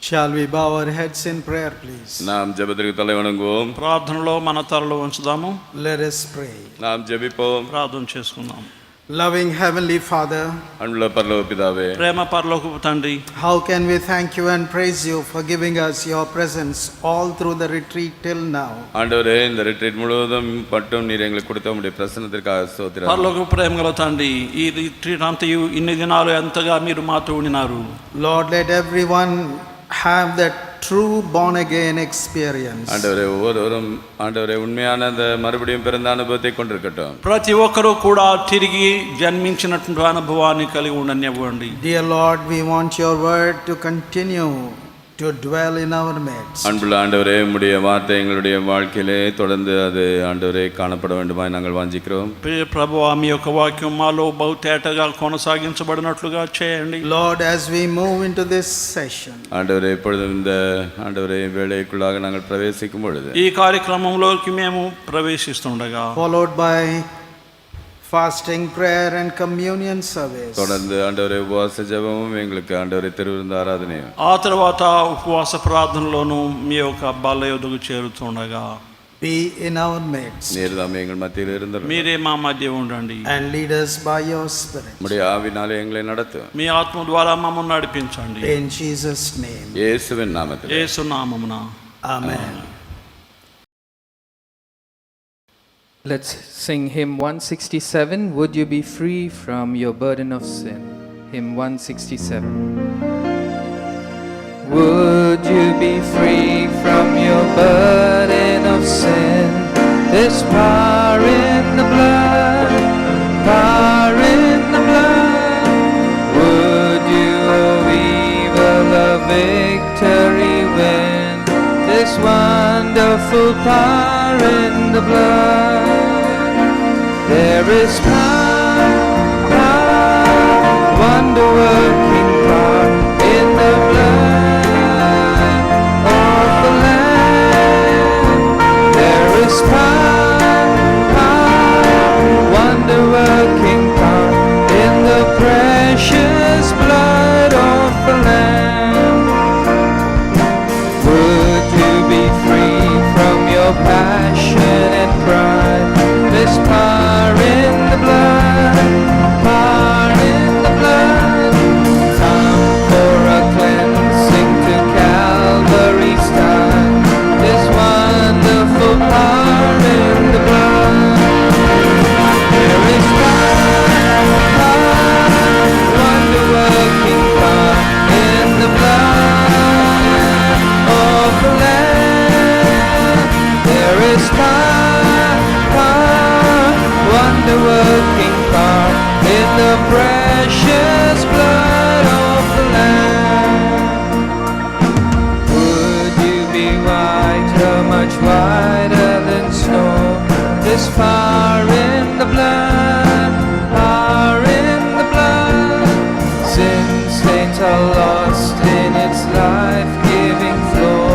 Shall we bow our heads in prayer, please? நாம் ஜெபத்திற்கு தலை வணங்குவோம். ప్రార్థనలో మన తలలు ఉంచుదాము. Let us pray. நாம் ஜெபிப்போம். ప్రార్థన చేసుకుందాం. Loving Heavenly Father, அன்புள்ள பரலோக பிதாவே, ప్రేమ పరలోకపు తండ్రి, how can we thank you and praise you for giving us your presence all through the retreat till now? ஆண்டவரே, இந்த ரிட்ரீட் முழுவதும் மட்டும் நீர் எங்களுக்கு கொடுத்த உம்முடைய பிரசன்னத்திற்காக ஸ்தோத்திரம். పరలోకపు ప్రేమ గల తండ్రి, ఈ రిట్రీట్ అంతయు ఇన్ని దినాలు ఎంతగా మీరు మాతో ఉండినారు. Lord, let everyone have that true born again experience. ஆண்டவரே, ஒவ்வொருவரும் ஆண்டவரே உண்மையான அந்த மறுபடியும் பிறந்த அனுபவத்தை கொண்டிருக்கட்டும். ప్రతి ఒక్కరూ కూడా తిరిగి జన్మించినటువంటి అనుభవాన్ని కలిగి ఉండనివ్వండి. Dear Lord, we want your word to continue to dwell in our midst. அன்புள்ள ஆண்டவரே, உம்முடைய வார்த்தை எங்களுடைய வாழ்க்கையிலே தொடர்ந்து அது ஆண்டவரே காணப்பட வேண்டுமாய் நாங்கள் வாஞ்சிக்கிறோம். ప్రభువా, మీ యొక్క వాక్యం మాలో బహుతేటగా కొనసాగించబడినట్లుగా చేయండి. Lord, as we move into this session, ஆண்டவரே, இப்பொழுது இந்த ஆண்டவரே வேளைக்குள்ளாக நாங்கள் பிரவேசிக்கும் பொழுது ఈ కార్యక్రమంలోకి మేము ప్రవేశిస్తుండగా followed by fasting, prayer and communion service, தொடர்ந்து ஆண்டவரே உபவாச ஜெபமும் எங்களுக்கு ஆண்டவரே திருவிருந்து ஆராதனையும், ఆ తర్వాత ఉపవాస ప్రార్థనలోను మీ యొక్క బల్ల యొద్దకు చేరుతుండగా be in our midst நீர் தாமே எங்கள் மத்தியில் இருந்தருளும். మీరే మా మధ్య ఉండండి. and lead us by your spirit. உம்முடைய ஆவினாலே எங்களை நடத்தும். మీ ఆత్మ ద్వారా మమ్మల్ని నడిపించండి. In Jesus' name, இயேசுவின் நாமத்தில். యేసు నామమున amen. Let's sing hymn 167, Would You Be Free from Your Burden of Sin? Hymn 167. Would you be free from your burden of sin? There's power in the blood, power in the blood. Would you, oh evil, a victory win? This wonderful power in the blood. There is power, power, wonder-working power in the blood of the Lamb. There is power, power, wonder-working power in the precious blood of the Lamb. Would you be free from your passion and pride? There's power in the blood, power in the blood. Come for a cleansing to Calvary's time. There's wonderful power in the blood. There is power, power, wonder-working power in the blood of the Lamb. There is power, power, wonder-working power in the precious blood of the Lamb. Would you be whiter, much whiter than snow? There's power in the blood, power in the blood. Sin stains are lost in its life-giving flow.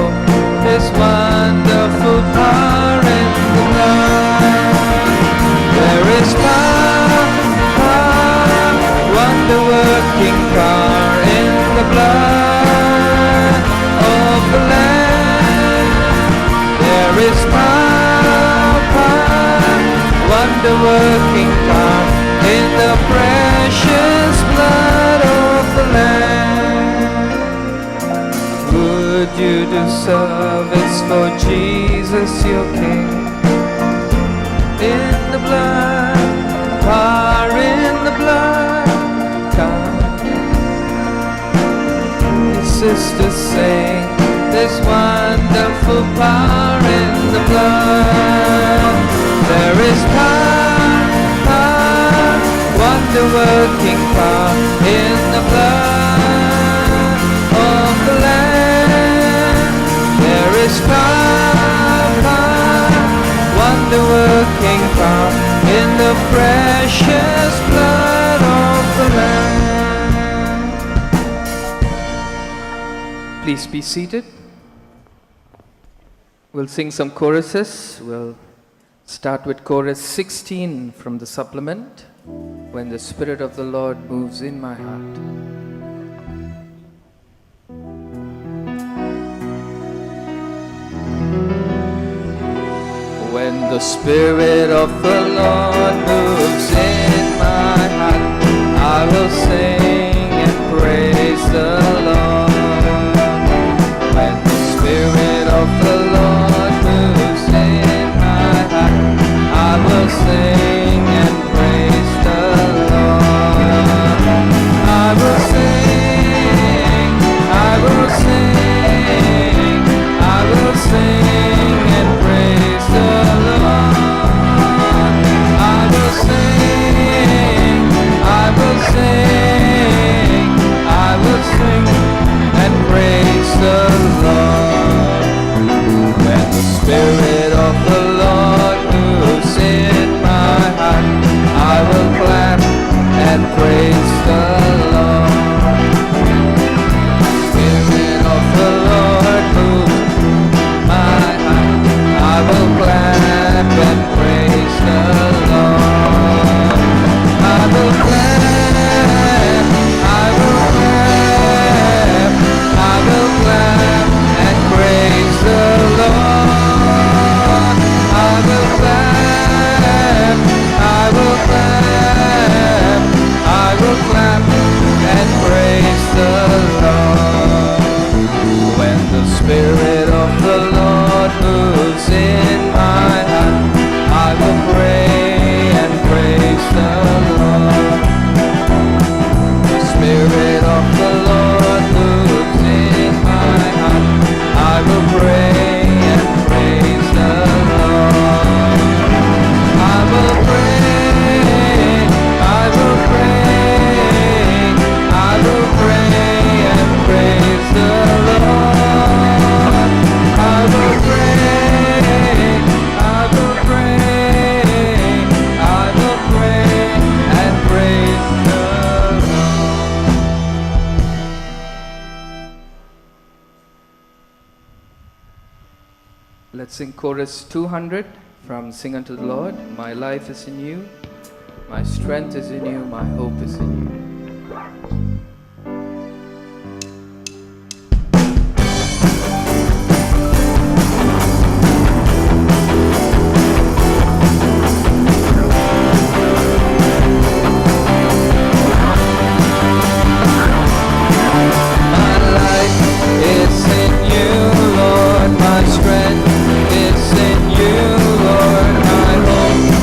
There's wonderful power in the blood. There is power, power, wonder-working power in the blood of the Lamb. There is power, power, wonder-working power in the precious blood of the Lamb. Would you do service for Jesus your King? In the blood, power in the blood, come. His sisters sing, there's wonderful power in the blood. There is power, power, wonder-working power in the blood of the Lamb. There is power, power, wonder-working power in the precious blood of the Lamb. Please be seated. We'll sing some choruses. We'll start with chorus 16 from the supplement, When the Spirit of the Lord moves in my heart. When the Spirit of the Lord moves in my heart, I will sing and praise the Lord. When the Spirit of the Lord moves in my heart, I will sing and praise the Lord. I will sing, I will sing, I will sing and praise the Lord. I will sing, I will sing, I will sing and praise the Lord. When the Spirit of the Lord moves in my heart, I will clap and praise the Lord. Spirit of the Lord moves my heart, I will clap and praise the Lord. I will clap, I will clap, I will clap and praise the Lord. I will clap, I will clap, I will clap and praise the Lord. When the Spirit of the Lord moves in my heart, I will pray and praise the Lord. The Spirit of the Lord moves in my heart, I will pray and praise the Lord. I will pray, I will pray, I will pray and praise the Lord. I will pray, I will pray, I will pray and praise the Lord. Let's sing chorus 200 from Sing Unto the Lord. My life is in you, my strength is in you, my hope is in you. My life is in you, Lord, my strength is in you, Lord, my hope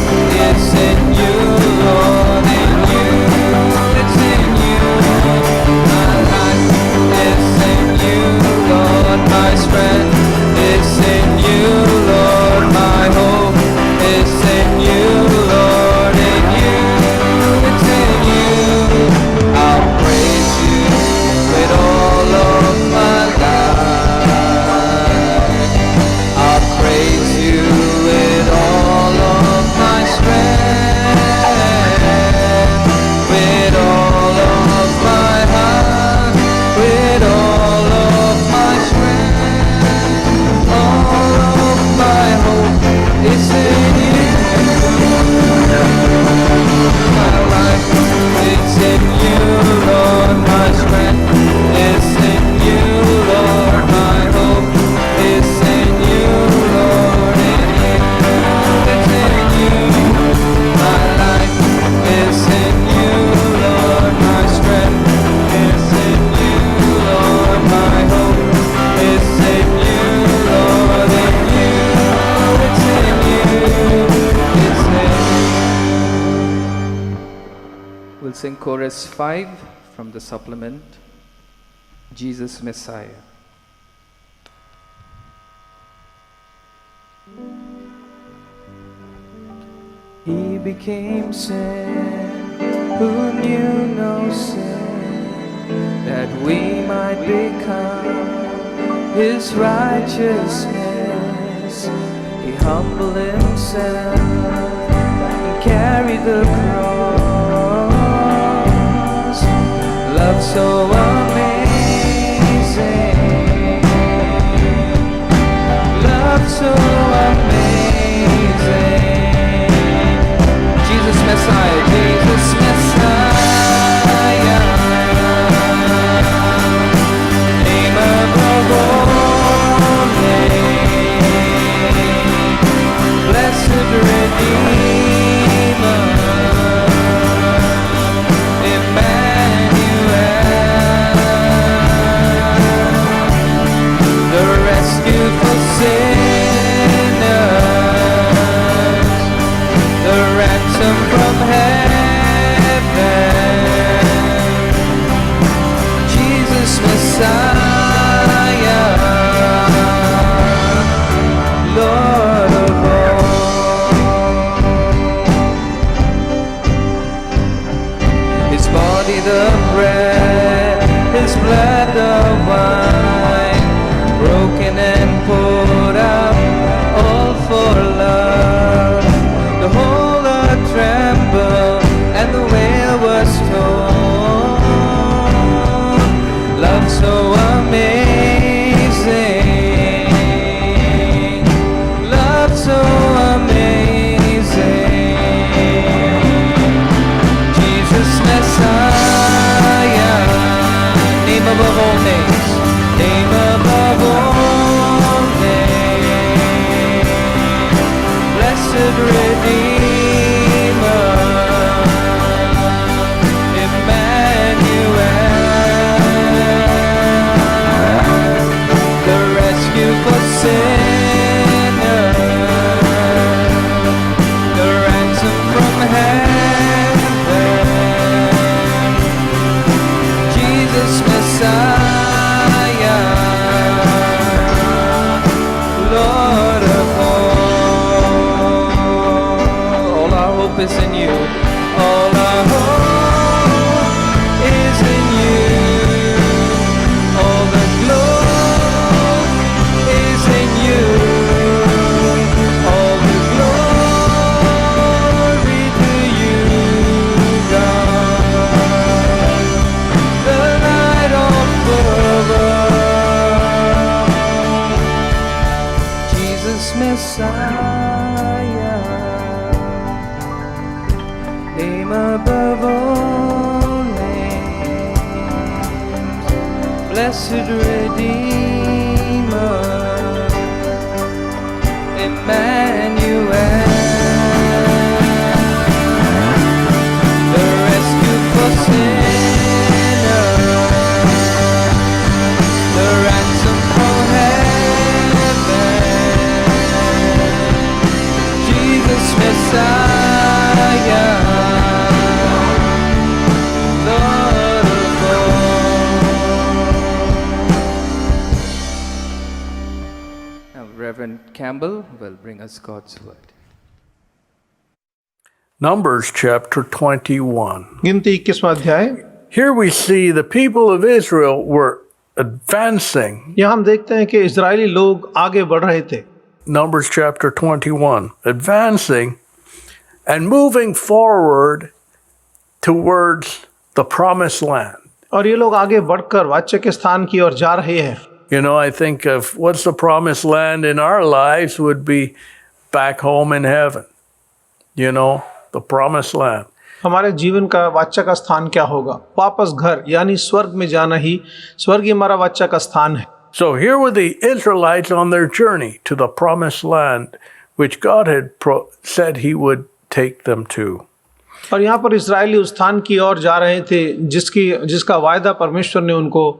is in you, Lord, in you, it's in you. My life is in you, Lord, my strength is in you, Lord, my hope is in you, Lord, in you, it's in you. I'll praise you with all of my life. I'll praise you with all of my strength, with all of my heart, with all of my strength. All of my hope is in you. My life is in you, Lord, my strength is in you, Lord, my hope is in you, Lord, in you, it's in you. My life is in you, Lord, my strength is in you, Lord, my hope is in you, Lord, in you, it's in you, it's in you. We'll sing chorus 5 from the supplement, Jesus Messiah. He became sin, who knew no sin, that we might become his righteousness. He humbled himself and carried the cross. Love so amazing, love so amazing. Jesus Messiah, Jesus Messiah, name above all names. Blessed Messiah, Lord of all. His body the bread, His blood the wine, broken and poured out, all for love. The whole earth trembled and the veil was torn. Love so amazing, love so amazing. Jesus Messiah, name above all names, name above all names. Blessed Redeemer, Emmanuel, the rescue for sinners, the ransom from heaven. Jesus Messiah, Lord of all. All our hope is in you. All our hope is in you. All the glory is in you. All the glory to you, God, the light of the world. Jesus Messiah, name above all names. Blessed Redeemer, Emmanuel, the rescue for sinners, the ransom for heaven. Jesus Messiah, Lord of all. Now, Reverend Campbell will bring us God's word. Numbers chapter 21. गिनती 21वां अध्याय। Here we see the people of Israel were advancing. यहाँ हम देखते हैं कि Israeli लोग आगे बढ़ रहे थे। Numbers chapter 21. Advancing and moving forward towards the promised land. और ये लोग आगे बढ़कर वाच्य के स्थान की ओर जा रहे हैं। You know, I think of what's the promised land in our lives would be back home in heaven. You know, the promised land. हमारे जीवन का वाच्य का स्थान क्या होगा? वापस घर यानी स्वर्ग में जाना ही स्वर्ग ही हमारा वाच्य का स्थान है। So here were the Israelites on their journey to the promised land, which God had said He would take them to. और यहाँ पर इजरायली उस स्थान की ओर जा रहे थे जिसका वायदा परमेश्वर ने उनको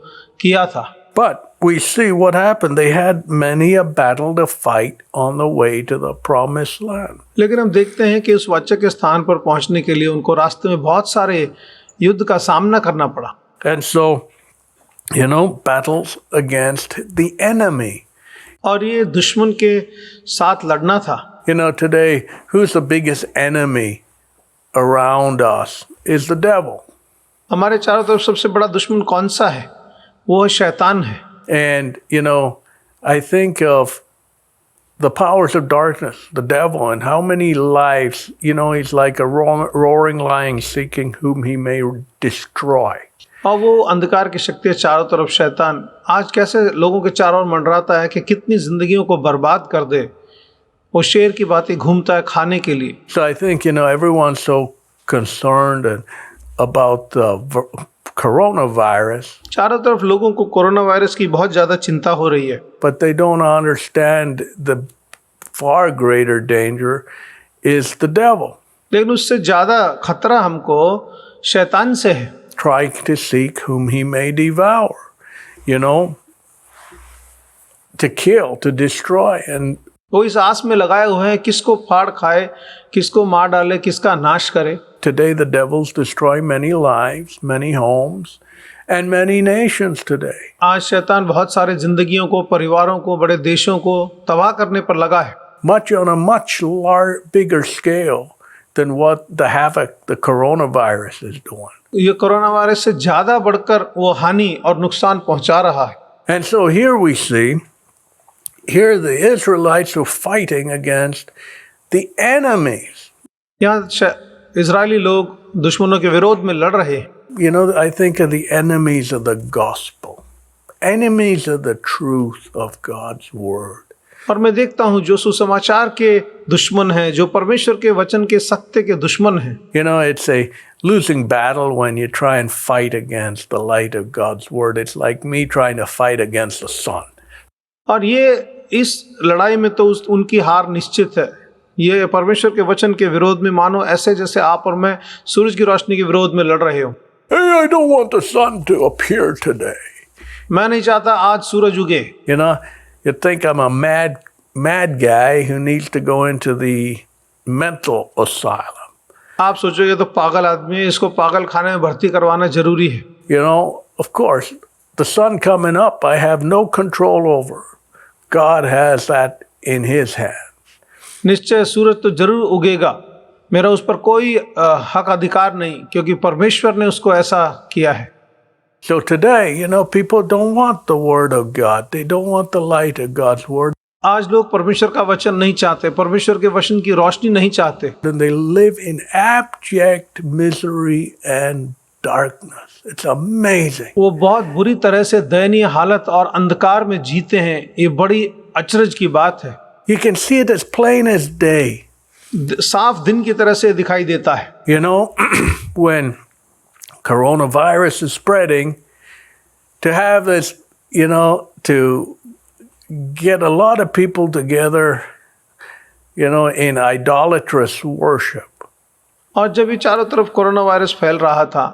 किया था। But we see what happened. They had many a battle to fight on the way to the promised land. लेकिन हम देखते हैं कि उस वाच्य के स्थान पर पहुंचने के लिए उनको रास्ते में बहुत सारे युद्ध का सामना करना पड़ा। And so, you know, battles against the enemy. और ये दुश्मन के साथ लड़ना था। You know, today, who's the biggest enemy around us is the devil. हमारे चारों तरफ सबसे बड़ा दुश्मन कौन सा है? वो शैतान है। And, you know, I think of the powers of darkness, the devil, and how many lives, you know, he's like a roaring lion seeking whom he may destroy. और वो अंधकार की शक्ति चारों तरफ शैतान आज कैसे लोगों के चारों ओर मंडराता है कि कितनी जिंदगियों को बर्बाद कर दे। वो शेर की बातें घूमता है खाने के लिए। So I think, you know, everyone's so concerned about the coronavirus. चारों तरफ लोगों को कोरोना वायरस की बहुत ज़्यादा चिंता हो रही है। But they don't understand the far greater danger is the devil. लेकिन उससे ज़्यादा खतरा हमको शैतान से है। Trying to seek whom he may devour, you know, to kill, to destroy. And वो इस आस में लगाए हुए हैं किसको फाड़ खाए, किसको मार डाले, किसका नाश करे। today the devils destroy many lives, many homes, and many nations today. आज शैतान बहुत सारे जिंदगियों को, परिवारों को, बड़े देशों को तबाह करने पर लगा है, Much on a much bigger scale than what the havoc the coronavirus is doing. ये कोरोना वायरस से ज्यादा बढ़कर वो हानि और नुकसान पहुंचा रहा है। And so here we see, here the Israelites are fighting against the enemies. यहाँ इजरायली लोग दुश्मनों के विरोध में लड़ रहे हैं। You know, I think of the enemies of the gospel, enemies of the truth of God's word. और मैं देखता हूँ जो सुसमाचार के दुश्मन हैं, जो परमेश्वर के वचन के सत्य के दुश्मन हैं। You know, it's a losing battle when you try and fight against the light of God's word. It's like me trying to fight against the sun. और ये इस लड़ाई में तो उनकी हार निश्चित है। ये परमेश्वर के वचन के विरोध में मानो ऐसे जैसे आप और मैं सूरज की रोशनी के विरोध में लड़ रहे हो। Hey, I don't want the sun to appear today. मैं नहीं चाहता आज सूरज उगे। You know, you think I'm a mad guy who needs to go into the mental asylum. आप सोचोगे तो पागल आदमी है, इसको पागल खाने में भर्ती करवाना जरूरी है। You know, of course, the sun coming up, I have no control over. God has that in His hand. निश्चय सूरज तो जरूर उगेगा, मेरा उस पर कोई हक अधिकार नहीं, क्योंकि परमेश्वर ने उसको ऐसा किया है। So today, you know, people don't want the word of God. They don't want the light of God's word. आज लोग परमेश्वर का वचन नहीं चाहते, परमेश्वर के वचन की रोशनी नहीं चाहते। And they live in abject misery and darkness. It's amazing. वो बहुत बुरी तरह से दयनीय हालत और अंधकार में जीते हैं। ये बड़ी अचरज की बात है। You can see it as plain as day. साफ दिन की तरह से दिखाई देता है। You know, when coronavirus is spreading, to have this, you know, to get a lot of people together, you know, in idolatrous worship. और जब ये चारों तरफ कोरोना वायरस फैल रहा था,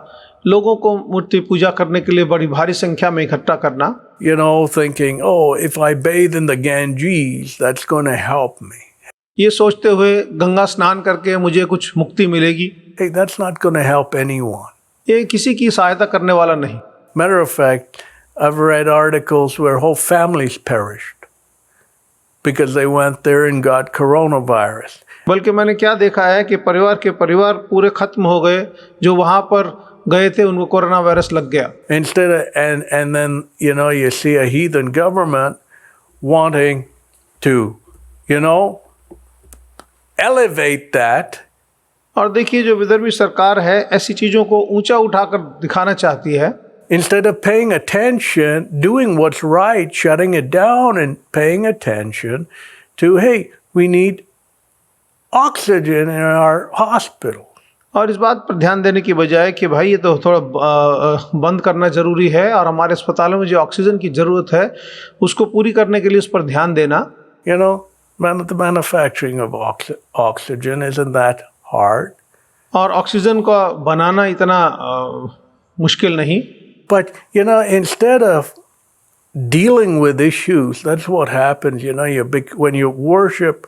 लोगों को मूर्ति पूजा करने के लिए बड़ी भारी संख्या में इकट्ठा करना, You know, thinking, oh, if I bathe in the Ganges, that's going to help me. ये सोचते हुए गंगा स्नान करके मुझे कुछ मुक्ति मिलेगी। Hey, that's not going to help anyone. ये किसी की सहायता करने वाला नहीं। Matter of fact, I've read articles where whole families perished because they went there and got coronavirus. बल्कि मैंने क्या देखा है कि परिवार पूरे खत्म हो गए, जो वहाँ पर गए थे उनको कोरोना वायरस लग गया। Instead of, and then, you know, you see a heathen government wanting to, you know, elevate that. और देखिए जो विधर्मी सरकार है ऐसी चीज़ों को ऊंचा उठाकर दिखाना चाहती है। Instead of paying attention, doing what's right, shutting it down and paying attention to, hey, we need oxygen in our hospital. और इस बात पर ध्यान देने की बजाय कि भाई ये तो थोड़ा बंद करना ज़रूरी है और हमारे अस्पतालों में जो ऑक्सीजन की ज़रूरत है उसको पूरी करने के लिए उस पर ध्यान देना। You know, the manufacturing of oxygen isn't that hard. और ऑक्सीजन का बनाना इतना मुश्किल नहीं। But, you know, instead of dealing with issues, that's what happens, you know, when you worship.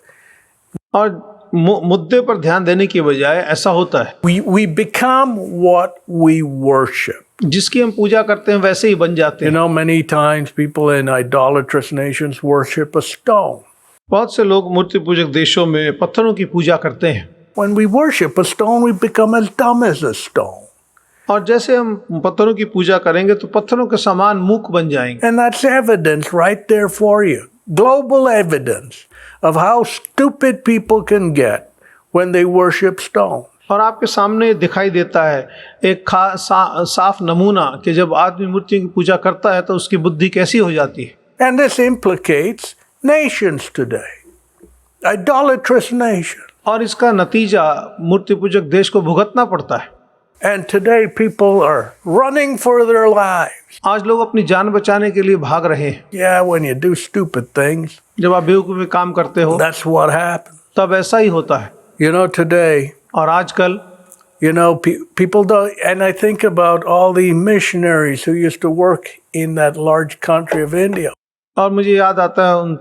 और मुद्दे पर ध्यान देने की बजाय ऐसा होता है, We become what we worship. जिसकी हम पूजा करते हैं वैसे ही बन जाते You हैं। know, many times people in idolatrous nations worship a stone. बहुत से लोग मूर्ति पूजक देशों में पत्थरों की पूजा करते हैं। When we worship a stone, we become as dumb as a stone. और जैसे हम पत्थरों की पूजा करेंगे तो पत्थरों के समान मूक बन जाएंगे। And that's evidence right there for you. Global evidence of how stupid people can get when they worship stone. और आपके सामने दिखाई देता है एक साफ नमूना कि जब आदमी मूर्तियों की पूजा करता है तो उसकी बुद्धि कैसी हो जाती है। And this implicates nations today. Idolatrous nations. और इसका नतीजा मूर्ति पूजक देश को भुगतना पड़ता है। And today people are running for their lives. आज लोग अपनी जान बचाने के लिए भाग रहे हैं। Yeah, when you do stupid things, जब आप बेवकूफ़ी काम करते हो that's what happens. तब ऐसा ही होता है। You know, today, और आजकल you know, people don't, and I think about all the missionaries who used to work in that large country of India. और मुझे याद आता है उन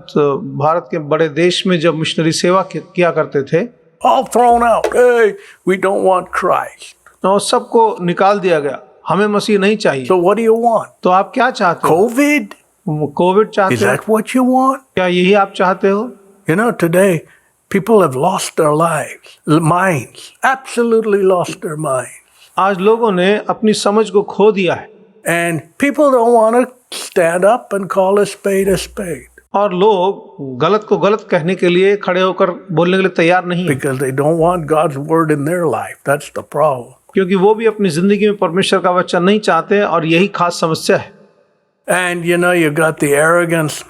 भारत के बड़े देश में जब मिशनरी सेवा किया करते थे, All thrown out. Hey, we don't want Christ. और सबको निकाल दिया गया, हमें मसीह नहीं चाहिए। So what do you want? तो आप क्या चाहते हो? COVID? कोविड Is चाहते हो? that what you want? क्या यही आप चाहते हो? You know, today people have lost their lives, minds, absolutely lost their minds. आज लोगों ने अपनी समझ को खो दिया है And people don't want to stand up and call a spade a spade और लोग गलत को गलत कहने के लिए खड़े होकर बोलने के लिए तैयार नहीं है, because they don't want God's word in their life. That's the problem. क्योंकि वो भी अपनी जिंदगी में परमेश्वर का वचन नहीं चाहते और यही खास समस्या है। And you know, you got the arrogance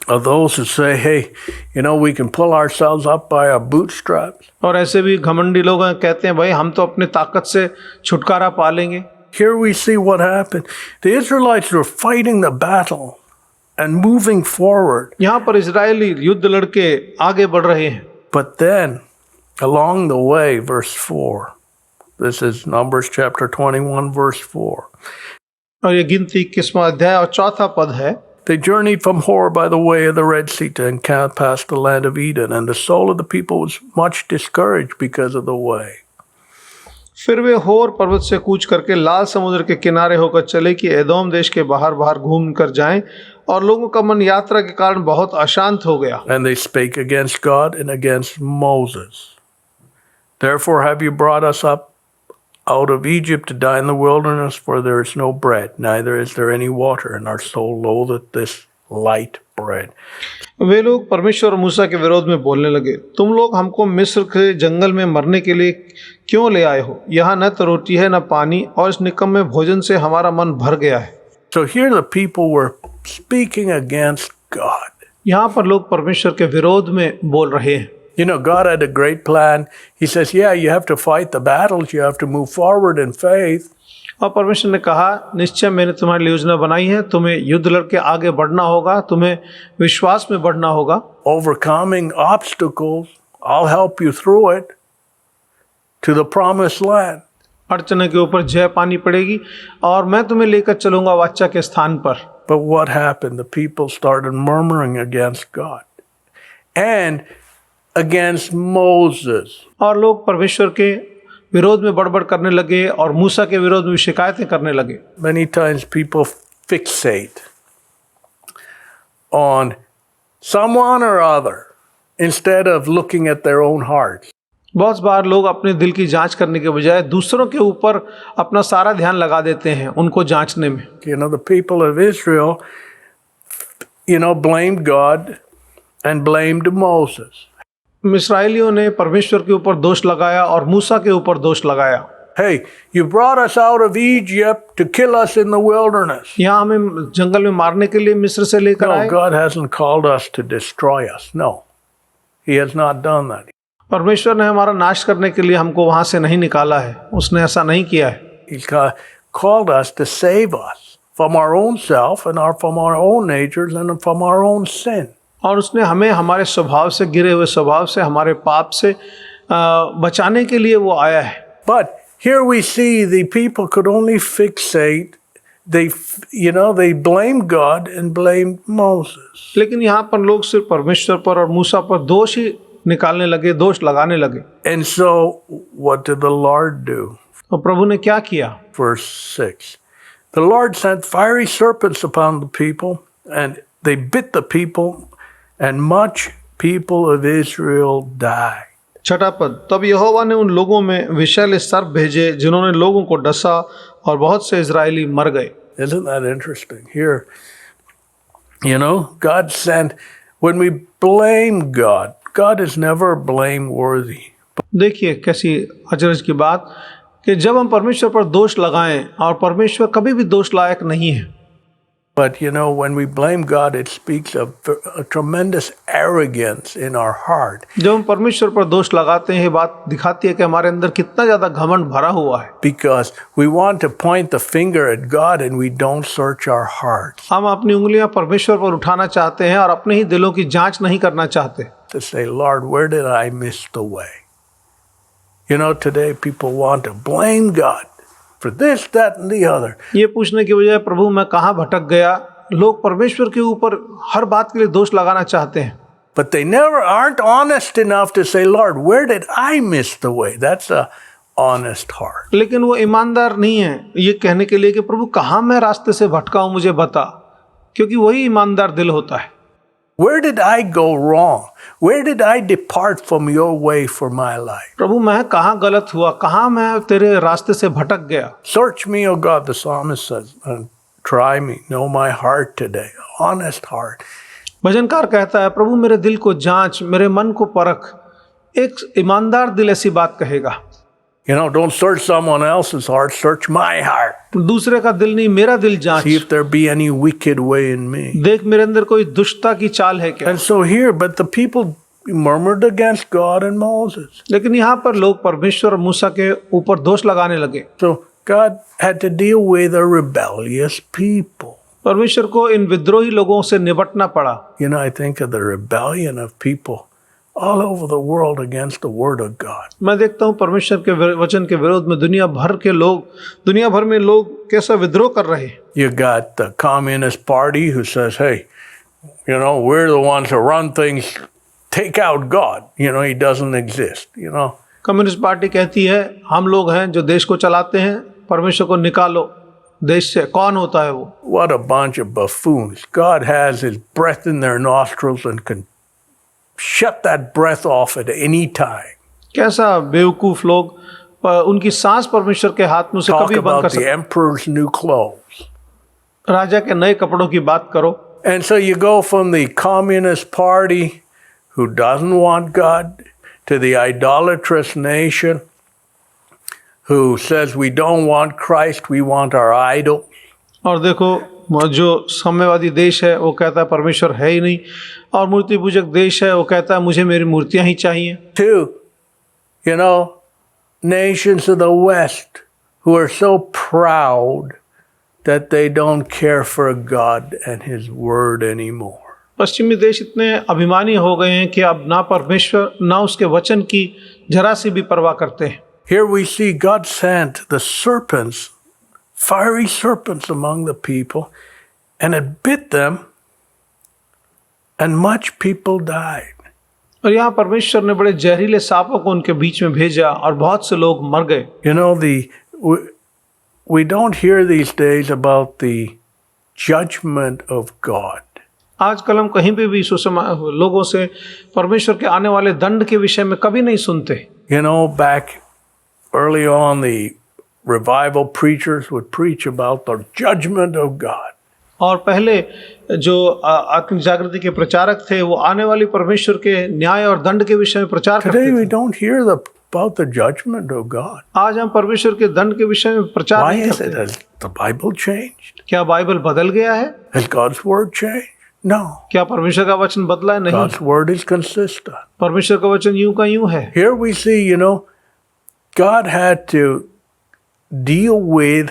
of those who say, hey, you know, we can pull ourselves up by our bootstraps. और ऐसे भी घमंडी लोग हैं, कहते हैं भाई हम तो अपने ताकत से छुटकारा पा लेंगे। Here we see what happened. The Israelites were fighting the battle and moving forward. यहाँ पर इजरायली युद्ध लड़के आगे बढ़ रहे हैं, But then, along the way, verse 4, this is Numbers chapter 21, verse 4. और ये गिनती 21वां अध्याय और 4था पद है। They journeyed from Hor by the way of the Red Sea to encamp past the land of Eden, and the soul of the people was much discouraged because of the way. फिर वे होर पर्वत से कूच करके लाल समुद्र के किनारे होकर चले कि एदोम देश के बाहर बाहर घूम कर जाएं, और लोगों का मन यात्रा के कारण बहुत अशांत हो गया। And they spake against God and against Moses. Therefore have you brought us up out of Egypt to die in the wilderness, for there is no bread, neither is there any water, and our soul loatheth this light bread. वे लोग परमेश्वर और मूसा के विरोध में बोलने लगे, तुम लोग हमको मिस्र के जंगल में मरने के लिए क्यों ले आए हो? यहाँ न तो रोटी है न पानी, और इस निकम्मे भोजन से हमारा मन भर गया है। So here the people were speaking against God. यहाँ पर लोग परमेश्वर के विरोध में बोल रहे हैं। You know, God had a great plan. He says, yeah, you have to fight the battles. You have to move forward in faith. और परमेश्वर ने कहा, निश्चय मैंने तुम्हारी लिए योजना बनाई है, तुम्हें युद्ध लड़के आगे बढ़ना होगा, तुम्हें विश्वास में बढ़ना होगा। Overcoming obstacles, I'll help you through it to the promised land. अड़चने के ऊपर जय पानी पड़ेगी और मैं तुम्हें लेकर चलूंगा वाचा के स्थान पर। But what happened? The people started murmuring against God and against Moses. और लोग परमेश्वर के विरोध में बड़बड़ करने लगे और मूसा के विरोध में शिकायतें करने लगे। Many times people fixate on someone or other instead of looking at their own hearts. बहुत बार लोग अपने दिल की जांच करने के बजाय दूसरों के ऊपर अपना सारा ध्यान लगा देते हैं उनको जांचने में। You know, the people of Israel, you know, blamed God and blamed Moses. इस्राएलियों ने परमेश्वर के ऊपर दोष लगाया और मूसा के ऊपर दोष लगाया। Hey, you brought us out of Egypt to kill us in the wilderness. यहाँ हमें जंगल में मारने के लिए मिस्र से लेकर No, आए। God hasn't called us to destroy us. No, He has not done that. परमेश्वर ने हमारा नाश करने के लिए हमको वहां से नहीं निकाला है, उसने ऐसा नहीं किया है। He's called us to save us from our own self and from our own natures and from our own sin. और उसने हमें हमारे स्वभाव से, गिरे हुए स्वभाव से, हमारे पाप से बचाने के लिए वो आया है। But here we see the people could only fixate. They blamed God and blamed Moses. लेकिन यहाँ पर लोग सिर्फ परमेश्वर पर और मूसा पर दोष ही निकालने लगे, दोष लगाने लगे। And so what did the Lord do? तो प्रभु ने क्या किया? Verse 6. The Lord sent fiery serpents upon the people, and they bit the people, and much people of Israel died. छठा पद, तब यहोवा ने उन लोगों में विषैले सर्प भेजे जिन्होंने लोगों को डसा, और बहुत से इजरायली मर गए। Isn't that interesting? Here, you know, God sent, when we blame God, God is never blameworthy. देखिए कैसी अचरज की बात कि जब हम परमेश्वर पर दोष लगाएं, और परमेश्वर कभी भी दोष लायक नहीं है। But you know, when we blame God, it speaks of a tremendous arrogance in our heart. जब हम परमेश्वर पर दोष लगाते हैं, ये बात दिखाती है कि हमारे अंदर कितना ज्यादा घमंड भरा हुआ है। Because we want to point the finger at God and we don't search our hearts. हम अपनी उंगलियां परमेश्वर पर उठाना चाहते हैं और अपने ही दिलों की जांच नहीं करना चाहते। To say, Lord, where did I miss the way? You know, today people want to blame God for this, that, and the other. ये पूछने की बजाय प्रभु मैं कहाँ भटक गया, लोग परमेश्वर के ऊपर हर बात के लिए दोष लगाना चाहते हैं। But they never aren't honest enough to say, Lord, where did I miss the way? That's a honest heart. लेकिन वो ईमानदार नहीं है ये कहने के लिए कि प्रभु कहाँ मैं रास्ते से भटका हूँ मुझे बता, क्योंकि वही ईमानदार दिल होता है। Where did I go wrong? Where did I depart from your way for my life? प्रभु मैं कहाँ गलत हुआ, कहाँ मैं तेरे रास्ते से भटक गया। Search me, O God, the psalmist says, and try me, know my heart today, honest heart. भजनकार कहता है प्रभु मेरे दिल को जांच, मेरे मन को परख। एक ईमानदार दिल ऐसी बात कहेगा। You know, don't search someone else's heart, search my heart. दूसरे का दिल नहीं, मेरा दिल जांच। See if there be any wicked way in me. देख मेरे अंदर कोई दुष्टता की चाल है क्या। And so here, but the people murmured against God and Moses. लेकिन यहाँ पर लोग परमेश्वर और मूसा के ऊपर दोष लगाने लगे। So God had to deal with a rebellious people. परमेश्वर को इन विद्रोही लोगों से निपटना पड़ा। You know, I think of the rebellion of people all over the world against the word of God. मैं देखता हूँ परमेश्वर के वचन के विरोध में दुनिया भर में लोग कैसा विद्रोह कर रहे हैं। You got the Communist Party who says, hey, you know, we're the ones who run things, take out God. You know, he doesn't exist, you know. Communist party कहती है हम लोग हैं जो देश को चलाते हैं, परमेश्वर को निकालो देश से। कौन होता है वो? What a bunch of buffoons. God has his breath in their nostrils and can shut that breath off at any time. कैसा बेवकूफ लोग, उनकी सांस परमेश्वर के हाथ में से Talk कभी बंद कर about the सकते। emperor's new clothes. राजा के नए कपड़ों की बात करो। And so you go from the Communist Party who doesn't want God to the idolatrous nation who says we don't want Christ, we want our idol. और देखो जो साम्यवादी देश है वो कहता है परमेश्वर है ही नहीं, और मूर्ति पूजक देश है वो कहता है मुझे मेरी मूर्तियां ही चाहिए। Two, you know, nations of the West who are so proud that they don't care for God and His Word anymore. पश्चिमी देश इतने अभिमानी हो गए हैं कि अब ना परमेश्वर ना उसके वचन की जरा सी भी परवाह करते हैं। Here we see God sent the serpents, fiery serpents among the people, and it bit them, and much people died. और यहाँ परमेश्वर ने बड़े जहरीले सांपों को उनके बीच में भेजा और बहुत से लोग मर गए। You know, we don't hear these days about the judgment of God. आजकल हम कहीं पे भी लोगों से परमेश्वर के आने वाले दंड के विषय में कभी नहीं सुनते। You know, back early on, the revival preachers would preach about the judgment of God. और पहले जो आत्मिक जागृति के प्रचारक थे वो आने वाली परमेश्वर के न्याय और दंड के विषय में प्रचार करते Today we थे। don't hear about the judgment of God. आज हम परमेश्वर के दंड के विषय में प्रचार Why नहीं is it? करते। Has the Bible changed? क्या बाइबल बदल गया है? Has God's word changed? No. क्या परमेश्वर का वचन बदला है? नहीं। God's word is consistent. परमेश्वर का वचन यूं का यूं है। Here we see, you know, God had to deal with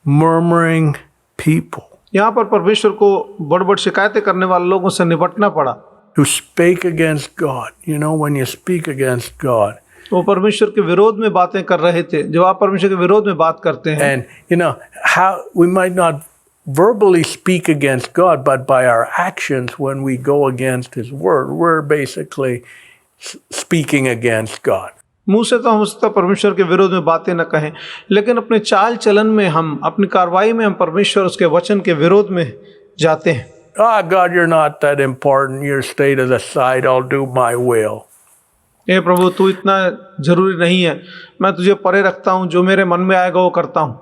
murmuring people यहाँ पर परमेश्वर को बड़ शिकायतें करने वाले लोगों से निपटना पड़ा। who spake against God. You know, when you speak against God, वो परमेश्वर के विरोध में बातें कर रहे थे। जब आप परमेश्वर के विरोध में बात करते हैं, and you know how we might not verbally speak against God, but by our actions, when we go against His word, we're basically speaking against God. मुंह से तो हम उसका परमेश्वर के विरोध में बातें न कहें, लेकिन अपने चाल चलन में हम अपनी कार्रवाई में हम परमेश्वर उसके वचन के विरोध में जाते हैं। Ah, God, you're not that important. You stay to the side. I'll do my will. हे प्रभु तू इतना जरूरी नहीं है, मैं तुझे परे रखता हूँ, जो मेरे मन में आएगा वो करता हूँ।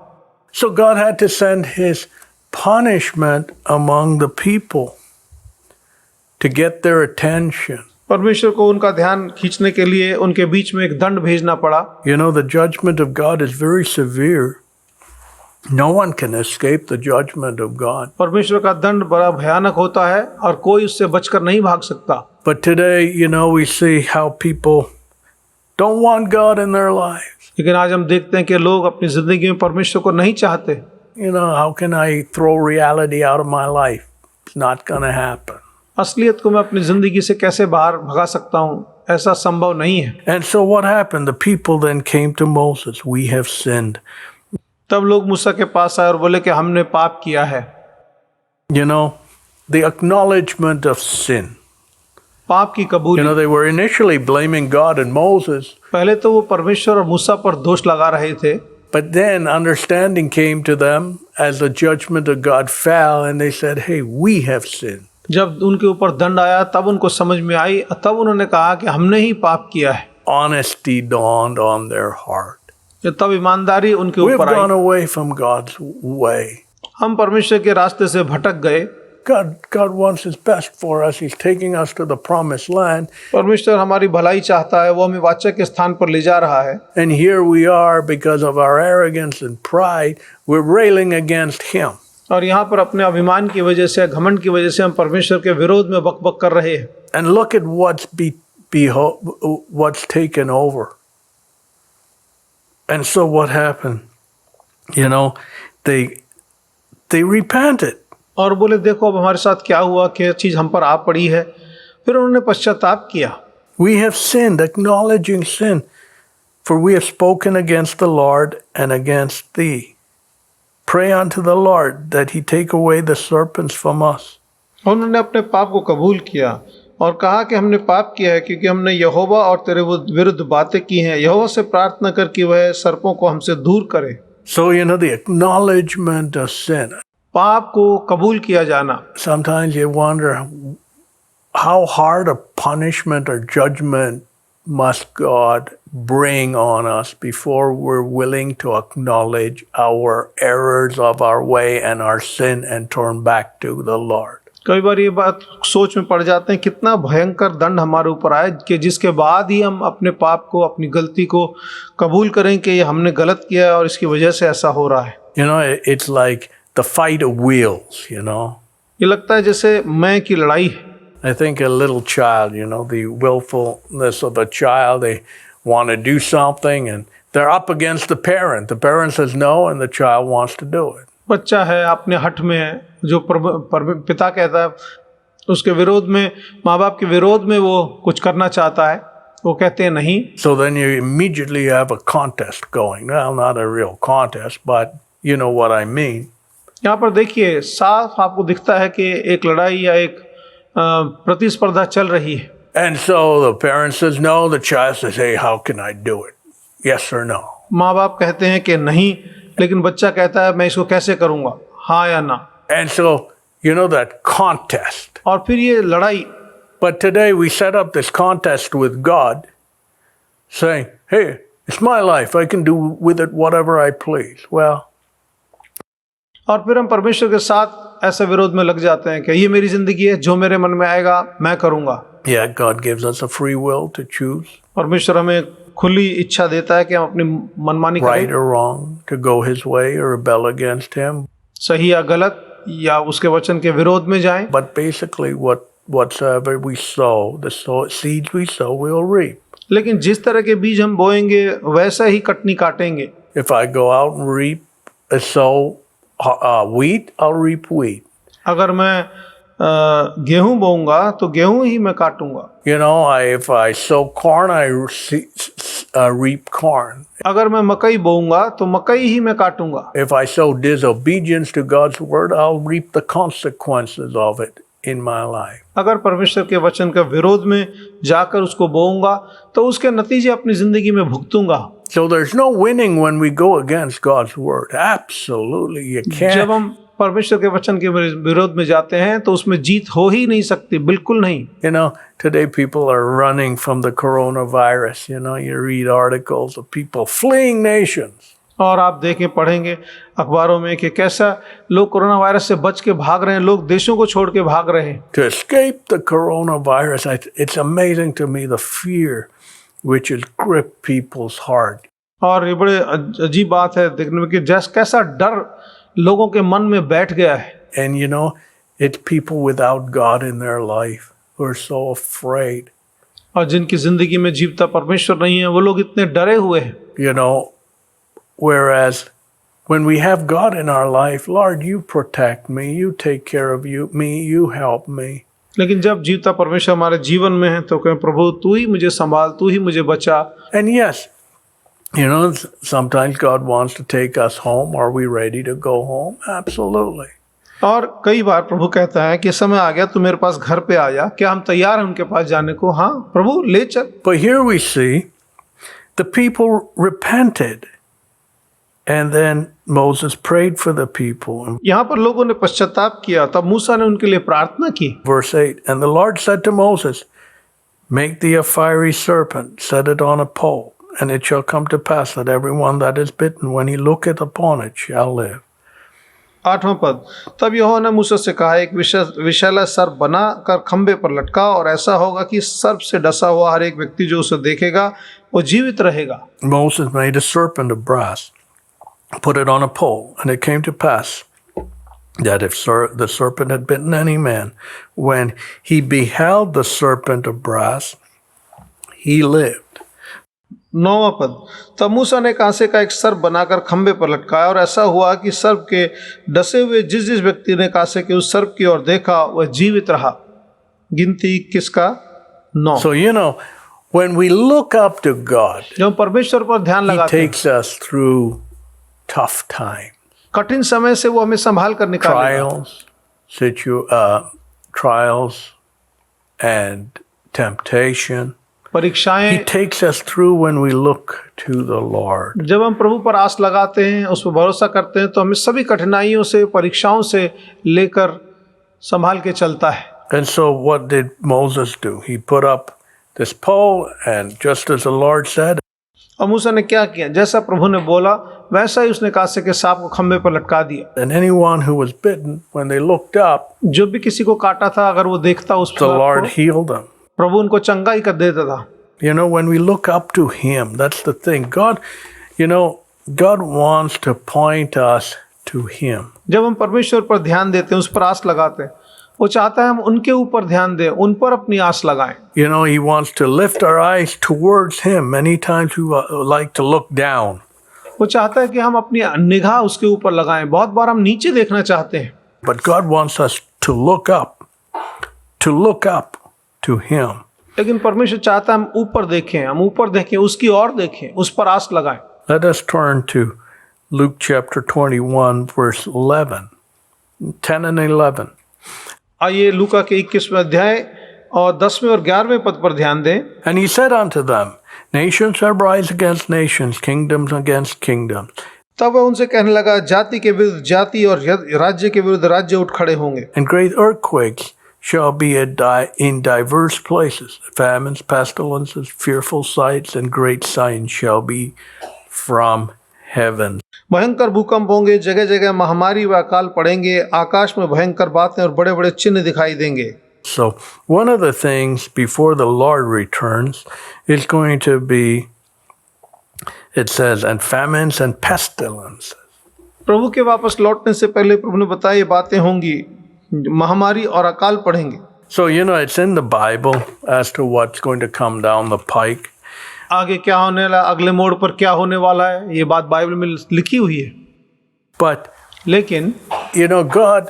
So God had to send His punishment among the people to get their attention. परमेश्वर को उनका ध्यान खींचने के लिए उनके बीच में एक दंड भेजना पड़ा। You know, the judgment of God is very severe. No one can escape the judgment of God. परमेश्वर का दंड बड़ा भयानक होता है और कोई उससे बचकर नहीं भाग सकता। But today, you know, we see how people don't want God in their lives. लेकिन आज हम देखते हैं कि लोग अपनी जिंदगी में परमेश्वर को नहीं चाहते। You know, how can I throw reality out of my life? It's not going to happen. असलियत को मैं अपनी जिंदगी से कैसे बाहर भगा सकता हूँ? ऐसा संभव नहीं है। And so what happened? The people then came to Moses. We have sinned. तब लोग मूसा के पास आए और बोले कि हमने पाप किया है। You know, the acknowledgement of sin. पाप की You कबूली। know, they were initially blaming God and Moses, पहले तो वो परमेश्वर और मूसा पर दोष लगा रहे थे, but then understanding came to them as the judgment of God fell, and they said, "Hey, we have sinned." जब उनके ऊपर दंड आया तब उनको समझ में आई, तब उन्होंने कहा कि हमने ही पाप किया है। Honesty dawned on their heart. तब ईमानदारी उनके We've ऊपर gone I. away from God's way. हम परमेश्वर के रास्ते से भटक गए। God wants His best for us. He's taking us to the promised land. परमेश्वर हमारी भलाई चाहता है, वो हमें वाचा के स्थान पर ले जा रहा है। And here we are, because of our arrogance and pride, we're railing against Him. और यहाँ पर अपने अभिमान की वजह से, घमंड की वजह से हम परमेश्वर के विरोध में बकबक कर रहे हैं। And look at what's taken over. And so what happened? You know, they repented. और बोले देखो अब हमारे साथ क्या हुआ, क्या चीज़ हम पर आ पड़ी है। फिर उन्होंने पश्चाताप किया। We have sinned, acknowledging sin, for we have spoken against the Lord and against thee. Pray unto the Lord that he take away the serpents from us. उन्होंने अपने पाप को कबूल किया और कहा कि हमने पाप किया है क्योंकि हमने यहोवा और तेरे विरुद्ध बातें की हैं। यहोवा से प्रार्थना कर कि वह सर्पों को हमसे दूर करे। So, you know, the acknowledgement of sin. पाप को कबूल किया जाना। Sometimes you wonder how hard a punishment or judgment must God bring on us before we're willing to acknowledge our errors of our way and our sin and turn back to the Lord. कई बार ये बात सोच में पड़ जाते हैं कितना भयंकर दंड हमारे ऊपर आए कि जिसके बाद ही हम अपने पाप को, अपनी गलती को कबूल करें कि ये हमने गलत किया है और इसकी वजह से ऐसा हो रहा है। You know, it's like the fight of wills, you know. ये लगता है जैसे मैं की लड़ाई है। I think a little child, you know, the willfulness of a child, they want to do something and they're up against the parent. The parent says no and the child wants to do it. बच्चा है, अपने हठ में है, जो पिता कहता है उसके विरोध में, माँ बाप के विरोध में वो कुछ करना चाहता है, वो कहते हैं नहीं। So then you immediately have a contest going. Well, not a real contest, but you know what I mean. यहाँ पर देखिए साफ आपको दिखता है कि एक लड़ाई या एक प्रतिस्पर्धा चल रही है। And so the parent says no, the child says, hey, how can I do it? Yes or no? माँ बाप कहते हैं कि नहीं, लेकिन बच्चा कहता है मैं इसको कैसे करूँगा, हाँ या ना। And so, you know, that contest. और फिर ये लड़ाई। But today we set up this contest with God, saying, hey, it's my life. I can do with it whatever I please. Well, और फिर हम परमेश्वर के साथ ऐसे विरोध में लग जाते हैं कि ये मेरी जिंदगी है, जो मेरे मन में आएगा मैं करूँगा। yeah, God gives us a free will to choose, परमेश्वर हमें खुली इच्छा देता है कि हम अपनी मनमानी right करें, or wrong, to go His way or rebel against Him. सही या गलत, या उसके वचन के विरोध में जाएं। But basically, whatsoever we sow, the seeds we sow, we'll reap. लेकिन जिस तरह के बीज हम बोएंगे वैसा ही कटनी काटेंगे। If I go out and sow wheat, I'll reap wheat. अगर मैं गेहूं बोऊंगा तो गेहूं ही मैं काटूंगा। You know, if I sow corn, I reap corn. अगर मैं मकई बोऊंगा तो मकई ही मैं काटूंगा। If I sow disobedience to God's word, I'll reap the consequences of it in my life. अगर परमेश्वर के वचन का विरोध में जाकर उसको बोऊंगा तो उसके नतीजे अपनी जिंदगी में भुगतूंगा। So there's no winning when we go against God's word. Absolutely, you जब can't. हम परमेश्वर के वचन के विरोध में जाते हैं तो उसमें जीत हो ही नहीं सकती, बिल्कुल नहीं। You know, today people are running from the coronavirus. You know, you read articles of people fleeing nations. और आप देखें, पढ़ेंगे अखबारों में कि कैसा लोग कोरोना वायरस से बच के भाग रहे हैं, लोग देशों को छोड़ के भाग रहे हैं। To escape the coronavirus, it's amazing to me the fear which has gripped people's heart. और ये बड़े अजीब बात है देखने में कि जैसे कैसा डर लोगों के मन में बैठ गया है। And you know, it's people without God in their life who are so afraid. और जिनकी जिंदगी में जीवता परमेश्वर नहीं है, वो लोग इतने डरे हुए हैं। You know, whereas when we have God in our life, Lord, you protect me, you take care of me, you help me. लेकिन जब जीवता परमेश्वर हमारे जीवन में है तो कहें प्रभु तू ही मुझे संभाल, तू ही मुझे बचा। And yes, you know, sometimes God wants to take us home. Are we ready to go home? Absolutely. और कई बार प्रभु कहता है कि समय आ गया, तू मेरे पास घर पे आ जा। क्या हम तैयार हैं उनके पास जाने को? हाँ प्रभु ले चल। But here we see the people repented. And then Moses prayed for the people. In यहाँ पर लोगों ने पश्चाताप किया, तब मूसा ने उनके लिए प्रार्थना की। verse 8, and the Lord said to Moses, make thee a fiery serpent, set it on a pole, and it shall come to pass that everyone that is bitten, when he looketh upon it, shall live. 8वां पद, तब यहोवा ने मूसा से कहा, एक विषैला सर्प बना कर खंबे पर लटका, और ऐसा होगा कि सर्प से डसा हुआ हर एक व्यक्ति जो उसे देखेगा वो जीवित रहेगा। Moses made a serpent of brass, put it on a pole, and it came to pass that if the serpent had bitten any man, when he beheld the serpent of brass, he lived. 9वां पद, तब मूसा ने कांसे का एक सर्प बनाकर खंबे पर लटकाया, और ऐसा हुआ कि सर्प के डसे हुए जिस जिस व्यक्ति ने कांसे के उस सर्प की ओर देखा वह जीवित रहा। गिनती 21 का 9। So, when we look up to God, जब हम परमेश्वर पर ध्यान He लगाते हैं, takes us through tough times, कठिन समय से वो हमें संभाल कर निकालेगा। trials and temptation. He परीक्षाएं takes us through when we look to the Lord. जब हम प्रभु पर आस लगाते हैं, उस पर भरोसा करते हैं, तो हमें सभी कठिनाइयों से, परीक्षाओं से लेकर संभाल के चलता है। And so what did Moses do? He put up this pole, and just as the Lord said, और मूसा ने क्या किया? जैसा प्रभु ने बोला वैसा ही उसने कांसे के सांप को खंबे पर लटका दिया। and anyone who was bitten, when they looked up, जो भी किसी को काटा था, अगर वो देखता उस the Lord को, healed them. प्रभु उनको चंगाई कर देता था। When we look up to Him, that's the thing. God wants to point us to Him. जब हम परमेश्वर पर ध्यान देते हैं, उस पर आस लगाते हैं, वो चाहता है हम उनके ऊपर ध्यान दें, उन पर अपनी आस लगाएं। He wants to lift our eyes towards Him. Many times we like to look down. वो चाहता है कि हम अपनी निगाह उसके ऊपर लगाएं। बहुत बार हम नीचे देखना चाहते हैं, But God wants us to look up to Him. लेकिन परमेश्वर चाहता है हम ऊपर देखें, हम ऊपर देखें, उसकी ओर देखें, उस पर आस लगाएं। Let us turn to Luke chapter 21, verse 11, 10 and 11. आइए लूका के 21वें अध्याय और 10वें और 11वें पद पर ध्यान दें। And he said unto them, nations shall rise against nations, kingdoms against kingdoms. तब वह उनसे कहने लगा, जाति के विरुद्ध जाति और राज्य के विरुद्ध राज्य उठ खड़े होंगे। And great earthquakes shall be in diverse places, famines, pestilences, fearful sights, and great signs shall be from heaven. भयंकर भूकंप होंगे, जगह जगह महामारी व अकाल पड़ेंगे, आकाश में भयंकर बातें और बड़े बड़े चिन्ह दिखाई देंगे। So one of the things before the Lord returns is going to be, it says, and famines and pestilences. प्रभु के वापस लौटने से पहले प्रभु ने बताया ये बातें होंगी, महामारी और अकाल पड़ेंगे। So it's in the Bible as to what's going to come down the pike. आगे क्या होने वाला, अगले मोड़ पर क्या होने वाला है, ये बात बाइबल में लिखी हुई है। But लेकिन God,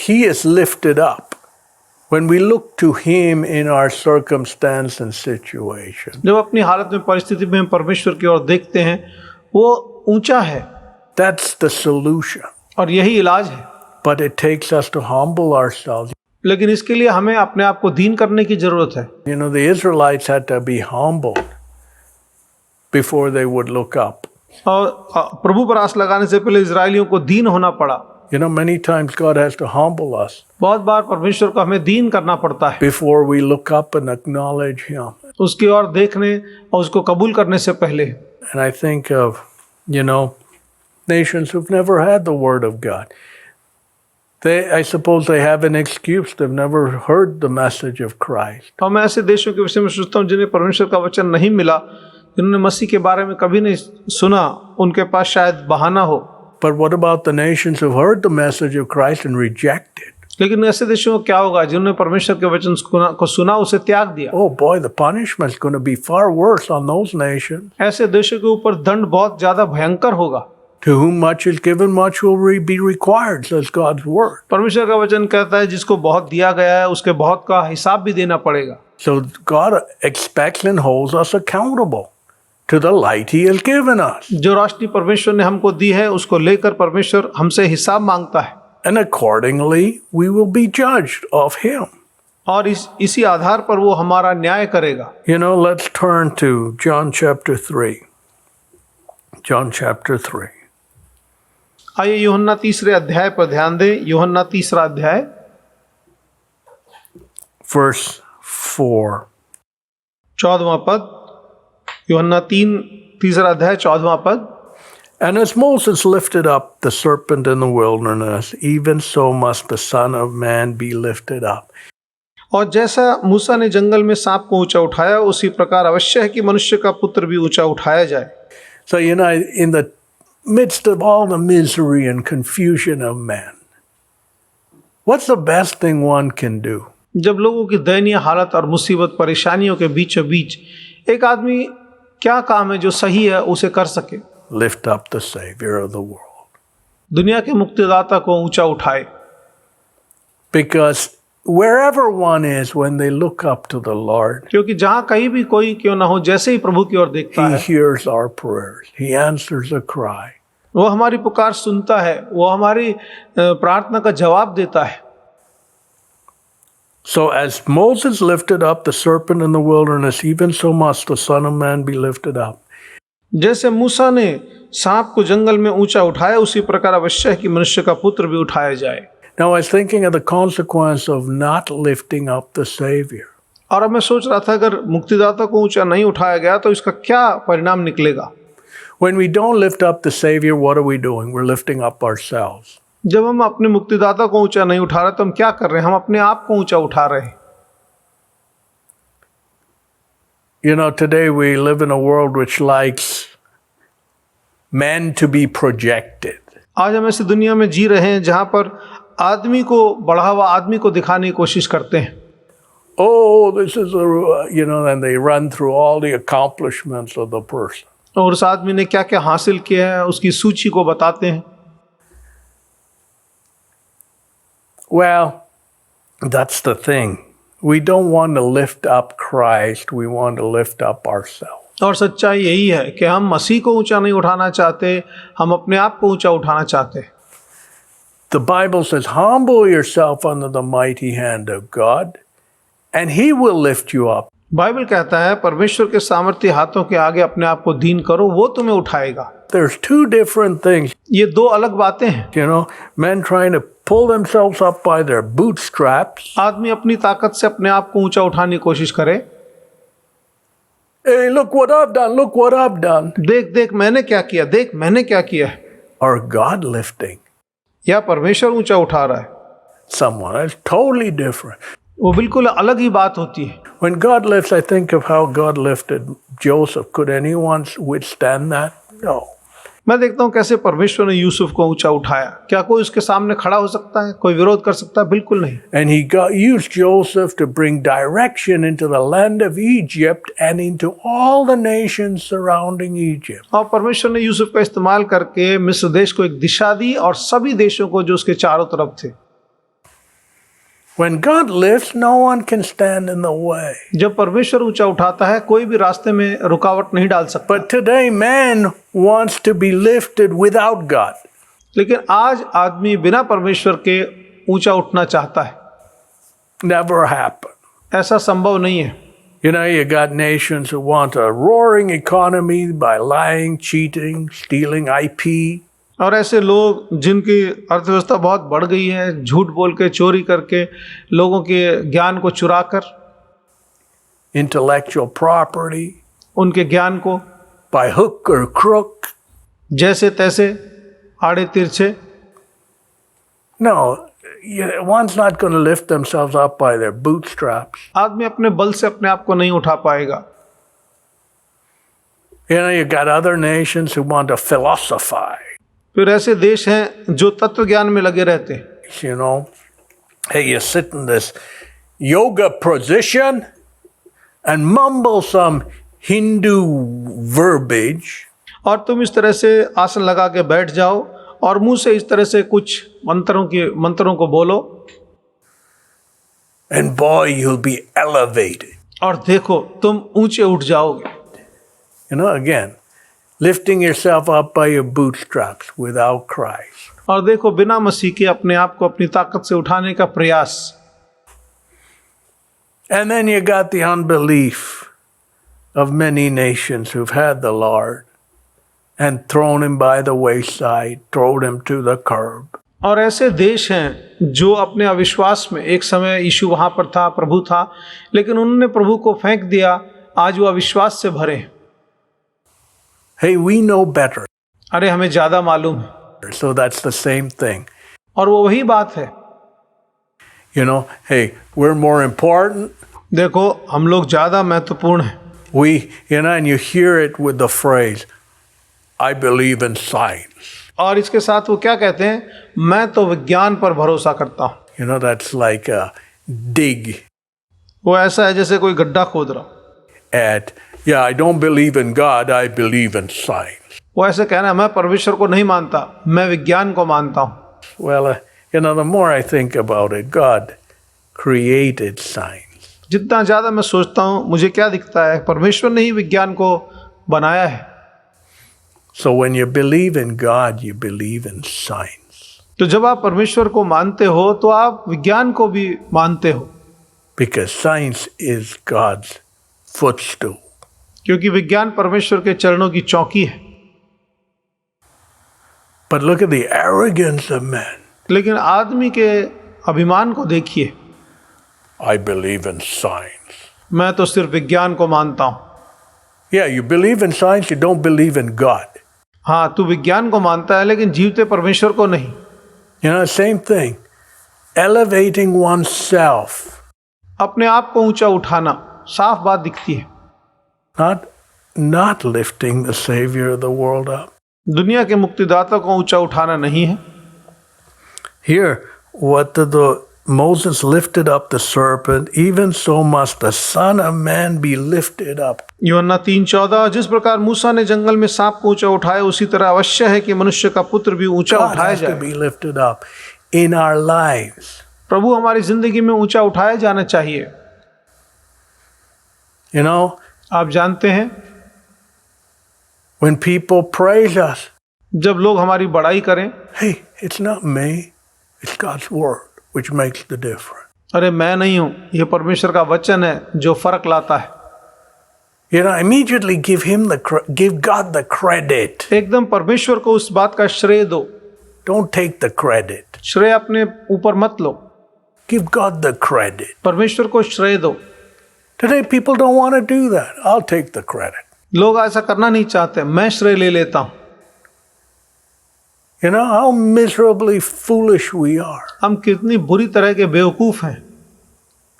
He is lifted up when we look to Him in our circumstance and situation. जब अपनी हालत में, परिस्थिति में हम परमेश्वर की ओर देखते हैं, वो ऊंचा है। That's the solution. और यही इलाज है। But it takes us to humble ourselves. लेकिन इसके लिए हमें अपने आप को दीन करने की जरूरत है। The Israelites had to be humbled before they would look up. और प्रभु पर आस लगाने से पहले इजरायलियों को दीन होना पड़ा। Many times God has to humble us बहुत बार परमेश्वर को हमें दीन करना पड़ता है before we look up and acknowledge Him. उसकी ओर देखने और उसको कबूल करने से पहले। And I think of, nations who've never had the Word of God. I suppose they have an excuse. They've never heard the message of Christ. और मैं ऐसे देशों के विषय में सोचता हूँ जिन्हें परमेश्वर का वचन नहीं मिला, जिन्होंने मसीह के बारे में कभी नहीं सुना, उनके पास शायद बहाना हो। But what about the nations who've heard the message of Christ and rejected? लेकिन ऐसे देशों को क्या होगा जिन्होंने परमेश्वर के वचन को सुना, उसे त्याग दिया? Oh boy, the punishment's going to be far worse on those nations. ऐसे देशों के ऊपर दंड बहुत ज्यादा भयंकर होगा। To whom much is given, much will be required, says God's word. परमेश्वर का वचन कहता है जिसको बहुत दिया गया है उसके बहुत का हिसाब भी देना पड़ेगा। So God expects and holds us accountable to the light He has given us. जो रोशनी परमेश्वर ने हमको दी है उसको लेकर परमेश्वर हमसे हिसाब मांगता है। And accordingly, we will be judged of him. और इसी आधार पर वो हमारा न्याय करेगा। You know, let's turn to John chapter 3. John chapter 3. आइए यूहन्ना 3 अध्याय पर ध्यान दें। यूहन्ना 3 अध्याय Verse 4. 14वां पद। यूहन्ना 3 अध्याय 14वां पद। And as Moses lifted up the serpent in the wilderness, even so must the Son of Man be lifted up. और जैसा मूसा ने जंगल में सांप को ऊंचा उठाया, उसी प्रकार अवश्य है कि मनुष्य का पुत्र भी ऊंचा उठाया जाए। So, you know, in the midst of all the misery and confusion of man, what's the best thing one can do? जब लोगों की दयनीय हालत और मुसीबत परेशानियों के बीचों बीच एक आदमी क्या काम है जो सही है उसे कर सके? Lift up the Savior of the world. दुनिया के मुक्तिदाता को ऊंचा उठाए। Because wherever one is, when they look up to the Lord, क्योंकि जहाँ कहीं भी कोई क्यों ना हो, जैसे ही प्रभु की ओर देखता He है, hears our prayers. He answers a cry. वो हमारी पुकार सुनता है, वो हमारी प्रार्थना का जवाब देता है। So as Moses lifted up the serpent in the wilderness, even so must the Son of Man be lifted up. जैसे मूसा ने सांप को जंगल में ऊंचा उठाया, उसी प्रकार अवश्य है कि मनुष्य का पुत्र भी उठाया जाए। Now I was thinking of the consequence of not lifting up the Savior. और अब मैं सोच रहा था अगर मुक्तिदाता को ऊंचा नहीं उठाया गया तो इसका क्या परिणाम निकलेगा। When we don't lift up the Savior, what are we doing? We're lifting up ourselves. जब हम अपने मुक्तिदाता को ऊंचा नहीं उठा रहे तो हम क्या कर रहे हैं? हम अपने आप को ऊंचा उठा रहे हैं। You know, today we live in a world which likes men to be projected. आज हम ऐसी दुनिया में जी रहे हैं जहां पर आदमी को बढ़ावा, आदमी को दिखाने की कोशिश करते हैं। Oh, this is and they run through all the accomplishments of the person. और उस आदमी ने क्या क्या हासिल किया है उसकी सूची को बताते हैं। Well, that's the thing. We don't want to lift up Christ. We want to lift up ourselves. और सच्चाई यही है कि हम मसीह को ऊंचा नहीं उठाना चाहते, हम अपने आप को ऊंचा उठाना चाहते हैं। The Bible says, humble yourself under the mighty hand of God, and He will lift you up. Bible कहता है परमेश्वर के सामर्थ्य हाथों के आगे अपने आप को दीन करो, वो तुम्हें उठाएगा। There's two different things. ये दो अलग बातें हैं। You know, men trying to pull themselves up by their bootstraps. आदमी अपनी ताकत से अपने आप को ऊंचा उठाने की कोशिश करे। Hey, look what I've done. Look what I've done. देख देख मैंने क्या किया, देख मैंने क्या किया है। Or God lifting या परमेश्वर ऊंचा उठा रहा है। someone. It's totally different. वो बिल्कुल अलग ही बात होती है। When God lifts, I think of how God lifted Joseph. Could anyone withstand that? No. मैं देखता हूँ कैसे परमेश्वर ने यूसुफ को ऊंचा उठाया। क्या कोई उसके सामने खड़ा हो सकता है? कोई विरोध कर सकता है? बिल्कुल नहीं। And he used Joseph to bring direction into the land of Egypt and into all the nations surrounding Egypt. और परमेश्वर ने यूसुफ का इस्तेमाल करके मिस्र देश को एक दिशा दी और सभी देशों को जो उसके चारों तरफ थे। When God lifts, no one can stand in the way. जब परमेश्वर ऊंचा उठाता है कोई भी रास्ते में रुकावट नहीं डाल सकता। But today man wants to be lifted without God. लेकिन आज आदमी बिना परमेश्वर के ऊंचा उठना चाहता है। Never happen. ऐसा संभव नहीं है। You know, you got nations who want a roaring economy by lying, cheating, stealing IP. और ऐसे लोग जिनकी अर्थव्यवस्था बहुत बढ़ गई है, झूठ बोल के, चोरी करके, लोगों के ज्ञान को चुराकर, intellectual property, उनके ज्ञान को by hook or crook. जैसे तैसे आड़े तिरछे। No, one's not going to lift themselves up by their bootstraps. आदमी अपने बल से अपने आप को नहीं उठा पाएगा। You know, you got other nations who want to philosophize. फिर ऐसे देश हैं जो तत्व ज्ञान में लगे रहते हैं। You know, hey, you sit in this yoga position and mumble some Hindu verbiage. और तुम इस तरह से आसन लगा के बैठ जाओ और मुंह से इस तरह से कुछ मंत्रों को बोलो। And boy, you'll be elevated. और देखो तुम ऊंचे उठ जाओगे। You know, again, lifting yourself up by your bootstraps without Christ. और देखो बिना मसीह के अपने आप को अपनी ताकत से उठाने का प्रयास। And then you got the unbelief of many nations who've had the Lord and thrown him by the wayside, thrown him to the curb. और ऐसे देश हैं जो अपने अविश्वास में, एक समय यीशु वहां पर था, प्रभु था, लेकिन उन्होंने प्रभु को फेंक दिया, आज वो अविश्वास से भरे हैं। Hey, we know better. अरे हमें ज्यादा मालूम है। So that's the same thing. और वो वही बात है। You know, hey, we're more important. देखो हम लोग ज्यादा महत्वपूर्ण हैं। We, you know, and you hear it with the phrase, I believe in science. और इसके साथ वो क्या कहते हैं, मैं तो विज्ञान पर भरोसा करता हूँ। You know, that's like a dig वो ऐसा है जैसे कोई गड्ढा खोद रहा। at, yeah, I don't believe in God, I believe in science. वो ऐसे कहना है, मैं परमेश्वर को नहीं मानता, मैं विज्ञान को मानता हूँ। Well, you know, the more I think about it, God created science. जितना ज्यादा मैं सोचता हूँ, मुझे क्या दिखता है, परमेश्वर ने ही विज्ञान को बनाया है। So when you believe in God, you believe in science. तो जब आप परमेश्वर को मानते हो तो आप विज्ञान को भी मानते हो, Because science is God's footstool. क्योंकि विज्ञान परमेश्वर के चरणों की चौकी है। But look at the arrogance of man. लेकिन आदमी के अभिमान को देखिए, I believe in science. मैं तो सिर्फ विज्ञान को मानता हूँ। Yeah, you believe in science, you don't believe in God. हाँ, तू विज्ञान को मानता है लेकिन जीवते परमेश्वर को नहीं। You know, same thing. Elevating oneself, अपने आप को ऊंचा उठाना, साफ बात दिखती है। not lifting the Savior of the world up. दुनिया के मुक्तिदाता को ऊंचा उठाना नहीं है। Here, what did Moses lifted up the serpent, even so must the Son of Man be lifted up. यूहन्ना 3:14, जिस प्रकार मूसा ने जंगल में सांप को ऊंचा उठाया, उसी तरह अवश्य है कि मनुष्य का पुत्र भी ऊंचा God उठाया has to जाए। be lifted up in our lives. प्रभु हमारी जिंदगी में ऊंचा उठाया जाना चाहिए। You know, आप जानते हैं, when people praise us, जब लोग हमारी बड़ाई करें, hey, it's not me, it's God's word which makes the difference. अरे मैं नहीं हूं, यह परमेश्वर का वचन है जो फर्क लाता है। You know, immediately give God the credit. एकदम परमेश्वर को उस बात का श्रेय दो। Don't take the credit. श्रेय अपने ऊपर मत लो, Give God the credit. परमेश्वर को श्रेय दो। Today people don't want to do that. I'll take the credit. लोग ऐसा करना नहीं चाहते, मैं श्रेय ले लेता हूं। You know how miserably foolish we are. हम कितनी बुरी तरह के बेवकूफ हैं।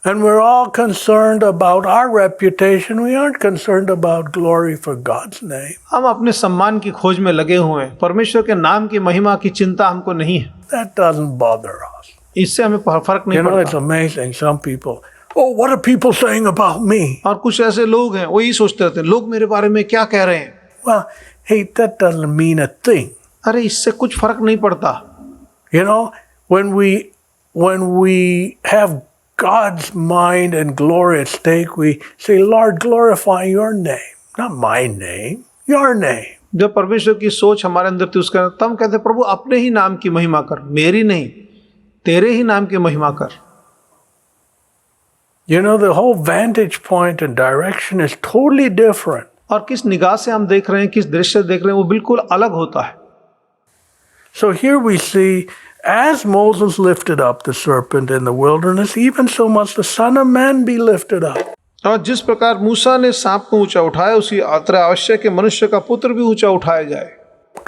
And we're all concerned about our reputation. We aren't concerned about glory for God's name. हम अपने सम्मान की खोज में लगे हुए हैं, परमेश्वर के नाम की महिमा की चिंता हमको नहीं है। That doesn't bother us. इससे हमें फर्क नहीं You know, it's पड़ता। amazing. Some people, oh, what are people saying about me? और कुछ ऐसे लोग हैं, वो यही सोचते रहते हैं, लोग मेरे बारे में क्या कह रहे हैं। Well, hey, that doesn't mean a thing. अरे इससे कुछ फर्क नहीं पड़ता। You know, when we have God's mind and glory at stake, we say, Lord, glorify your name, not my name, your name. जब परमेश्वर की सोच हमारे अंदर थी, उसका तब कहते प्रभु अपने ही नाम की महिमा कर, मेरी नहीं, तेरे ही नाम की महिमा कर। You know, the whole vantage point and direction is totally different. और किस निगाह से हम देख रहे हैं, किस दृश्य से देख रहे हैं, वो बिल्कुल अलग होता है। So here we see, as Moses lifted up the serpent in the wilderness, even so must the Son of Man be lifted up. और जिस प्रकार मूसा ने सांप को ऊंचा उठाया, उसी तरह आवश्यक है मनुष्य का पुत्र भी ऊंचा उठाया जाए।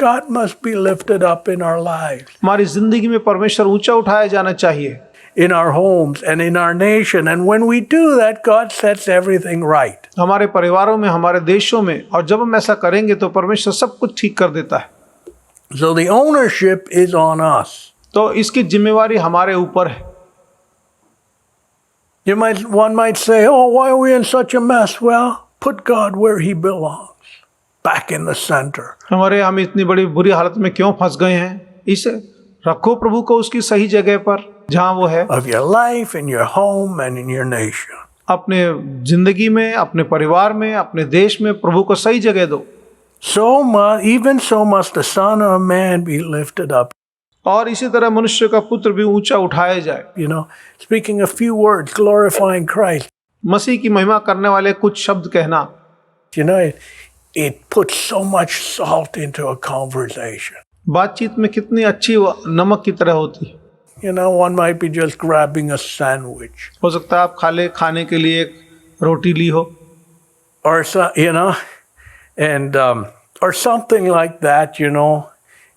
God must be lifted up in our lives, हमारी जिंदगी में परमेश्वर ऊंचा उठाया जाना चाहिए, in our homes and in our nation. And when we do that, God sets everything right. हमारे परिवारों में, हमारे देशों में। और जब हम ऐसा करेंगे तो परमेश्वर सब कुछ ठीक कर देता है। So the ownership is on us. तो इसकी जिम्मेवारी हमारे ऊपर है। One might say, oh, why are we in such a mess? Well, put God where he belongs, back in the center. हम इतनी बड़ी बुरी हालत में क्यों फंस गए हैं? इसे रखो प्रभु को उसकी सही जगह पर जहां वो है। Of your life, in your home, and in your nation. अपने जिंदगी में, अपने परिवार में, अपने देश में प्रभु को सही जगह दो। Even so must the Son of Man be lifted up. और इसी तरह मनुष्य का पुत्र भी ऊंचा उठाया जाए। You know, speaking a few words, glorifying Christ. मसीह की महिमा करने वाले कुछ शब्द कहना, You know, it puts so much salt into a conversation. बातचीत में कितनी अच्छी नमक की तरह होती है। You know, one might be just grabbing a sandwich हो सकता है आप खाने के लिए एक रोटी ली हो, or you know, and or something like that, you know,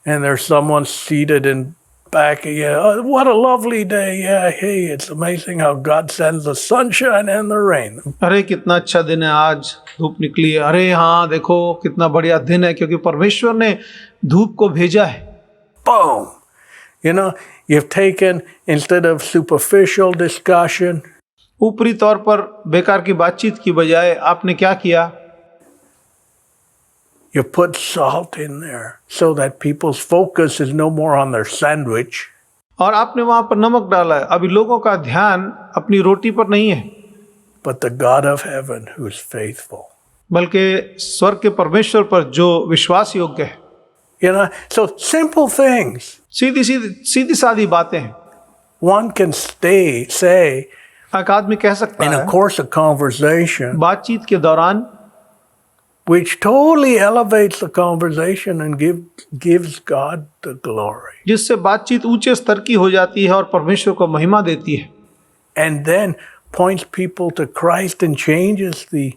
and there's someone seated in back. Yeah, oh, what a lovely day. Yeah, hey, it's amazing how God sends the sunshine and the rain. अरे कितना अच्छा दिन है, आज धूप निकली है, अरे हाँ देखो कितना बढ़िया दिन है क्योंकि परमेश्वर ने धूप को भेजा है। Boom. You know, you've taken, instead of superficial discussion, ऊपरी तौर पर बेकार की बातचीत की बजाय आपने क्या किया? you put salt in there so that people's focus is no more on their sandwich, और आपने वहां पर नमक डाला है। अभी लोगों का ध्यान अपनी रोटी पर नहीं है, but the God of heaven who's faithful. बल्कि स्वर्ग के परमेश्वर पर जो विश्वास योग्य है। You know, so simple things. सीधी सादी बातें हैं। One can say एक आदमी कह सकता in a है course of conversation, बातचीत के दौरान, which totally elevates the conversation and gives God the glory. जिससे बातचीत ऊंचे स्तर की हो जाती है और परमेश्वर को महिमा देती है, And then points people to Christ and changes the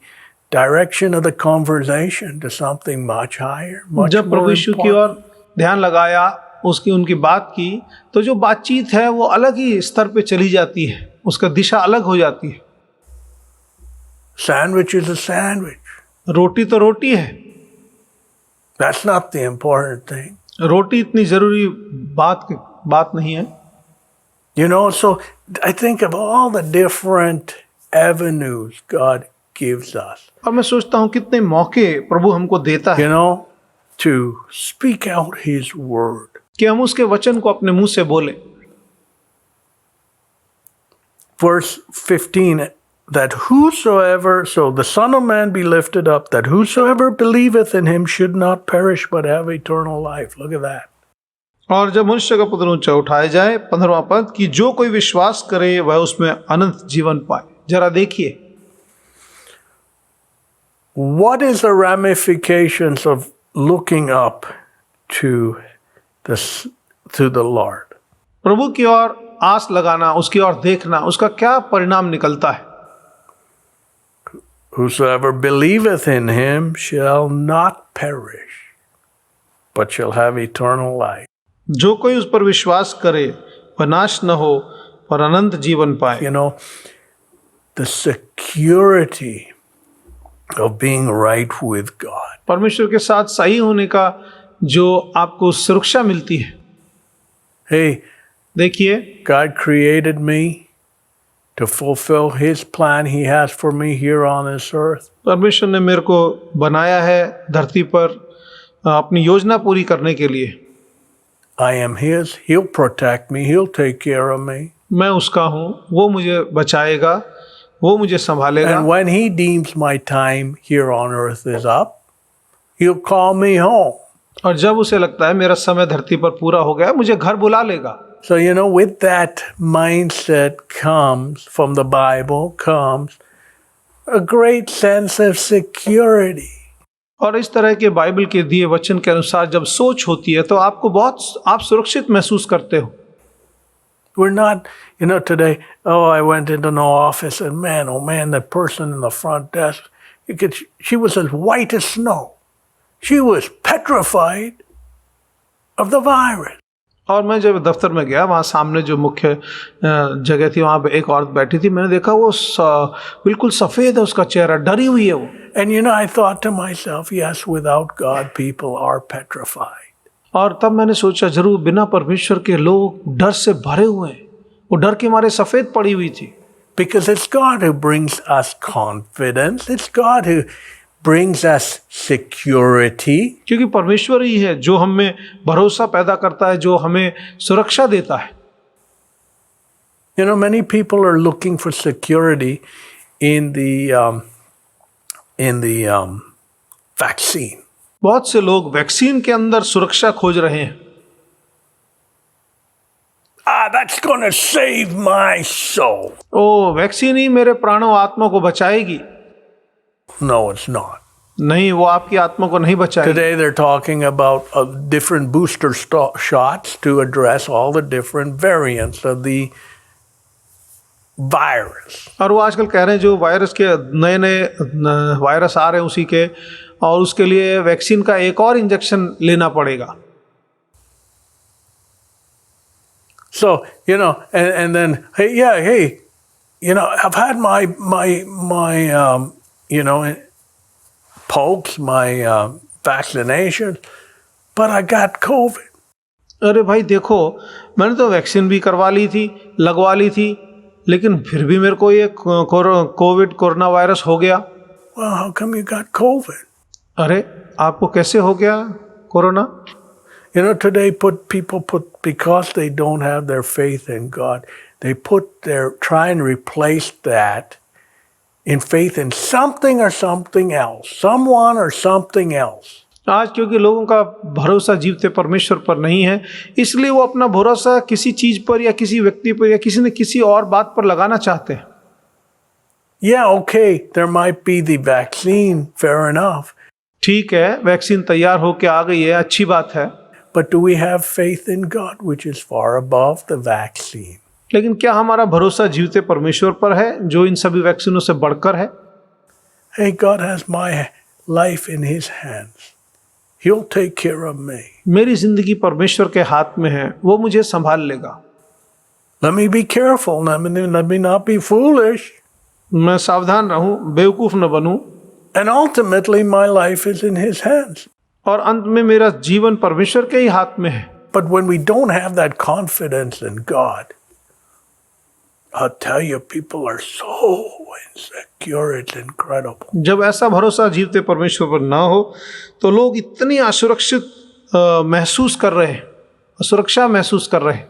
direction of the conversation to something much higher, much जब प्रभु more यीशु की important. ओर ध्यान लगाया, उनकी बात की, तो जो बातचीत है वो अलग ही स्तर पे चली जाती है, उसका दिशा अलग हो जाती है। Sandwich is a sandwich. रोटी तो रोटी है, That's not the important thing. रोटी इतनी जरूरी बात नहीं है। You know, so I think of all the different avenues God gives us, और मैं सोचता हूँ कितने मौके प्रभु हमको देता है you know, to speak out His word. कि हम उसके वचन को अपने मुंह से बोलें। Verse 15, that whosoever, so the Son of Man be lifted up, that whosoever believeth in Him should not perish but have eternal life. Look at that. और जब मनुष्य का पुत्र ऊंचा उठाया जाए, 15वां पद, कि जो कोई विश्वास करे वह उसमें अनंत जीवन पाए। जरा देखिए, What is the ramifications of looking up to the Lord? प्रभु की ओर आस लगाना, उसकी ओर देखना, उसका क्या परिणाम निकलता है? Whosoever believeth in Him shall not perish, but shall have eternal life. जो कोई उस पर विश्वास करे वह नाश न हो पर अनंत जीवन पाए। You know, the security of being right with God. परमेश्वर के साथ सही होने का जो आपको सुरक्षा मिलती है। Hey, देखिए, God created me to fulfill His plan He has for me here on this earth. परमेश्वर ने मेरे को बनाया है धरती पर अपनी योजना पूरी करने के लिए। I am His. He'll protect me. He'll take care of me. मैं उसका हूँ, वो मुझे बचाएगा, वो मुझे संभालेगा। And when He deems my time here on earth is up, He'll call me home. और जब उसे लगता है मेरा समय धरती पर पूरा हो गया, मुझे घर बुला लेगा। So, you know, with that mindset comes, from the Bible, comes a great sense of security. और इस तरह के बाइबल के दिए वचन के अनुसार जब सोच होती है तो आप सुरक्षित महसूस करते हो। We're not, you know, today, oh, I went into an office and man, oh man, the person in the front desk, she was as white as snow. She was petrified of the virus. और मैं जब दफ्तर में गया, वहाँ सामने जो मुख्य जगह थी, वहाँ पे एक औरत बैठी थी, मैंने देखा वो बिल्कुल सफ़ेद है उसका चेहरा, डरी हुई है वो। And you know, I thought to myself, yes, without God, people are petrified. और तब मैंने सोचा, जरूर बिना परमेश्वर के लोग डर से भरे हुए हैं, वो डर के मारे सफ़ेद पड़ी हुई थी। Because it's God who brings us confidence. It's God who brings us security. क्योंकि परमेश्वर ही है जो हमें भरोसा पैदा करता है, जो हमें सुरक्षा देता है। You know, many people are looking for security in the vaccine. बहुत से लोग वैक्सीन के अंदर सुरक्षा खोज रहे हैं। that's going to save my soul. ओ वैक्सीन ही मेरे प्राणों आत्मा को बचाएगी। No, it's not. नहीं, वो आपकी आत्मा को नहीं बचाएगी। Today they're talking about different booster shots to address all the different variants of the virus. और वो आजकल कह रहे हैं जो वायरस के नए नए वायरस आ रहे हैं उसी के, और उसके लिए वैक्सीन का एक और इंजेक्शन लेना पड़ेगा। So, and then, hey, I've had my pokes, my vaccination, but I got COVID. अरे भाई देखो, मैंने तो वैक्सीन भी करवा ली थी, लगवा ली थी, लेकिन फिर भी मेरे को ये कोरोना वायरस हो गया। Well, how come you got COVID? अरे आपको कैसे हो गया corona? Today people put, because they don't have their faith in God, they try and replace that in faith in something or something else, someone or something else. आज क्योंकि लोगों का भरोसा जीवते परमेश्वर पर नहीं है, इसलिए वो अपना भरोसा किसी चीज पर या किसी व्यक्ति पर या किसी न किसी और बात पर लगाना चाहते हैं। Yeah, okay, there might be the vaccine, fair enough. ठीक है, वैक्सीन तैयार होके आ गई है, अच्छी बात है। But do we have faith in God, which is far above the vaccine? लेकिन क्या हमारा भरोसा जीवते परमेश्वर पर है, जो इन सभी वैक्सीनों से बढ़कर है? Hey, God has my life in His hands. He'll take care of me. मेरी जिंदगी परमेश्वर के हाथ में है, वो मुझे संभाल लेगा। Let me be careful. Let me not be foolish. मैं सावधान रहूं, बेवकूफ न बनूं। And ultimately, my life is in His hands. और अंत में मेरा जीवन परमेश्वर के ही हाथ में है। But when we don't have that confidence in God, I'll tell you, people are so insecure, it's incredible. जब ऐसा भरोसा जीवते परमेश्वर पर ना हो तो लोग इतनी असुरक्षित महसूस कर रहे हैं, असुरक्षा महसूस कर रहे हैं।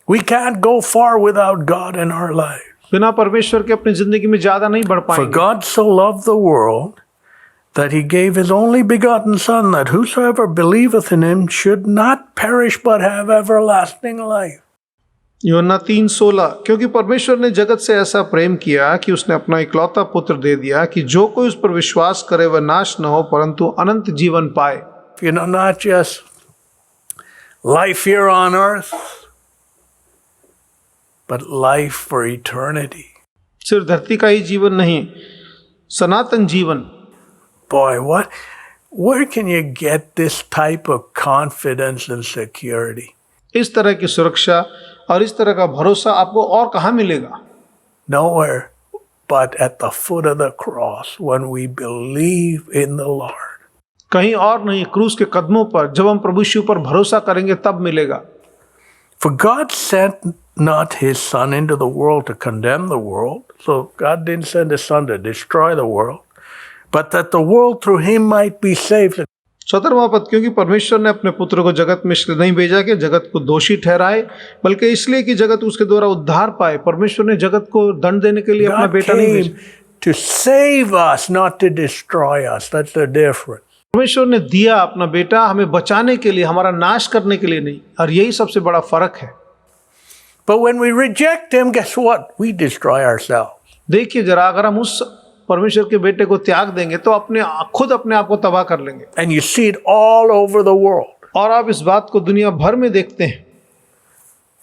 We can't go far without God in our lives. बिना परमेश्वर के अपनी जिंदगी में ज्यादा नहीं बढ़ For पाएंगे। God so loved the world that He gave His only begotten Son, that whosoever believeth in Him should not perish but have everlasting life. यूहन्ना 3:16, क्योंकि परमेश्वर ने जगत से ऐसा प्रेम किया कि उसने अपना इकलौता पुत्र दे दिया कि जो कोई उस पर विश्वास करे वह नाश न हो परंतु अनंत जीवन पाए। Not just life here on earth, but life for eternity. सिर्फ धरती का ही जीवन नहीं, सनातन जीवन। Boy, where can you get this type of confidence and security? इस तरह की सुरक्षा और इस तरह का भरोसा आपको और कहाँ मिलेगा? Nowhere but at the foot of the cross when we believe in the Lord. कहीं और नहीं, क्रूस के कदमों पर जब हम प्रभु यीशु पर भरोसा करेंगे तब मिलेगा। For God sent not His Son into the world to condemn the world, so God didn't send His Son to destroy the world, but that the world through Him might be saved. 17वां पद, क्योंकि परमेश्वर ने अपने पुत्र को जगत में इसलिए नहीं भेजा कि जगत को दोषी ठहराए, बल्कि इसलिए कि जगत उसके द्वारा उद्धार पाए। परमेश्वर ने जगत को दंड देने के लिए अपना God बेटा नहीं came भेजा। to save us, not to destroy us. That's the difference. परमेश्वर ने दिया अपना बेटा हमें बचाने के लिए, हमारा नाश करने के लिए नहीं, और यही सबसे बड़ा फर्क है। But when we reject Him, guess what? We destroy ourselves. देखिए जरा, अगर हम उस परमेश्वर के बेटे को त्याग देंगे तो खुद अपने आप को तबाह कर लेंगे। And you see it all over the world. और आप इस बात को दुनिया भर में देखते हैं।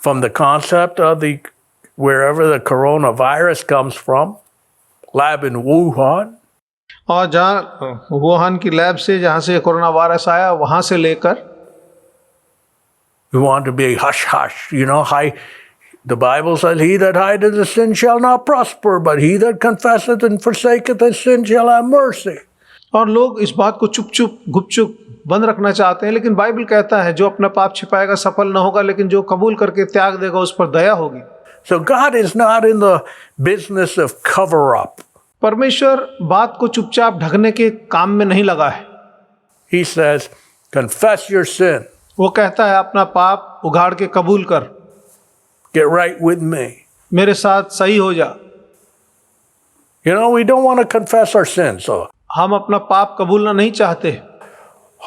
From the concept of wherever the coronavirus comes from, lab in Wuhan, और जहाँ वुहान की लैब से जहाँ से कोरोना वायरस आया वहाँ से लेकर, we want to be hush hush, the Bible says, "He that hideth his sin shall not prosper, but he that confesseth and forsaketh his sin shall have mercy." और लोग इस बात को चुप चुप गुपचुप बंद रखना चाहते हैं, लेकिन बाइबल कहता है जो अपना पाप छिपाएगा सफल न होगा, लेकिन जो कबूल करके त्याग देगा उस पर दया होगी। So God is not in the business of cover up. परमेश्वर बात को चुपचाप ढकने के काम में नहीं लगा है। He says, confess your sin. वो कहता है अपना पाप उघाड़ के कबूल कर, Get right with me. मेरे साथ सही हो जा। We don't want to confess our sins, so हम अपना पाप कबूलना नहीं चाहते।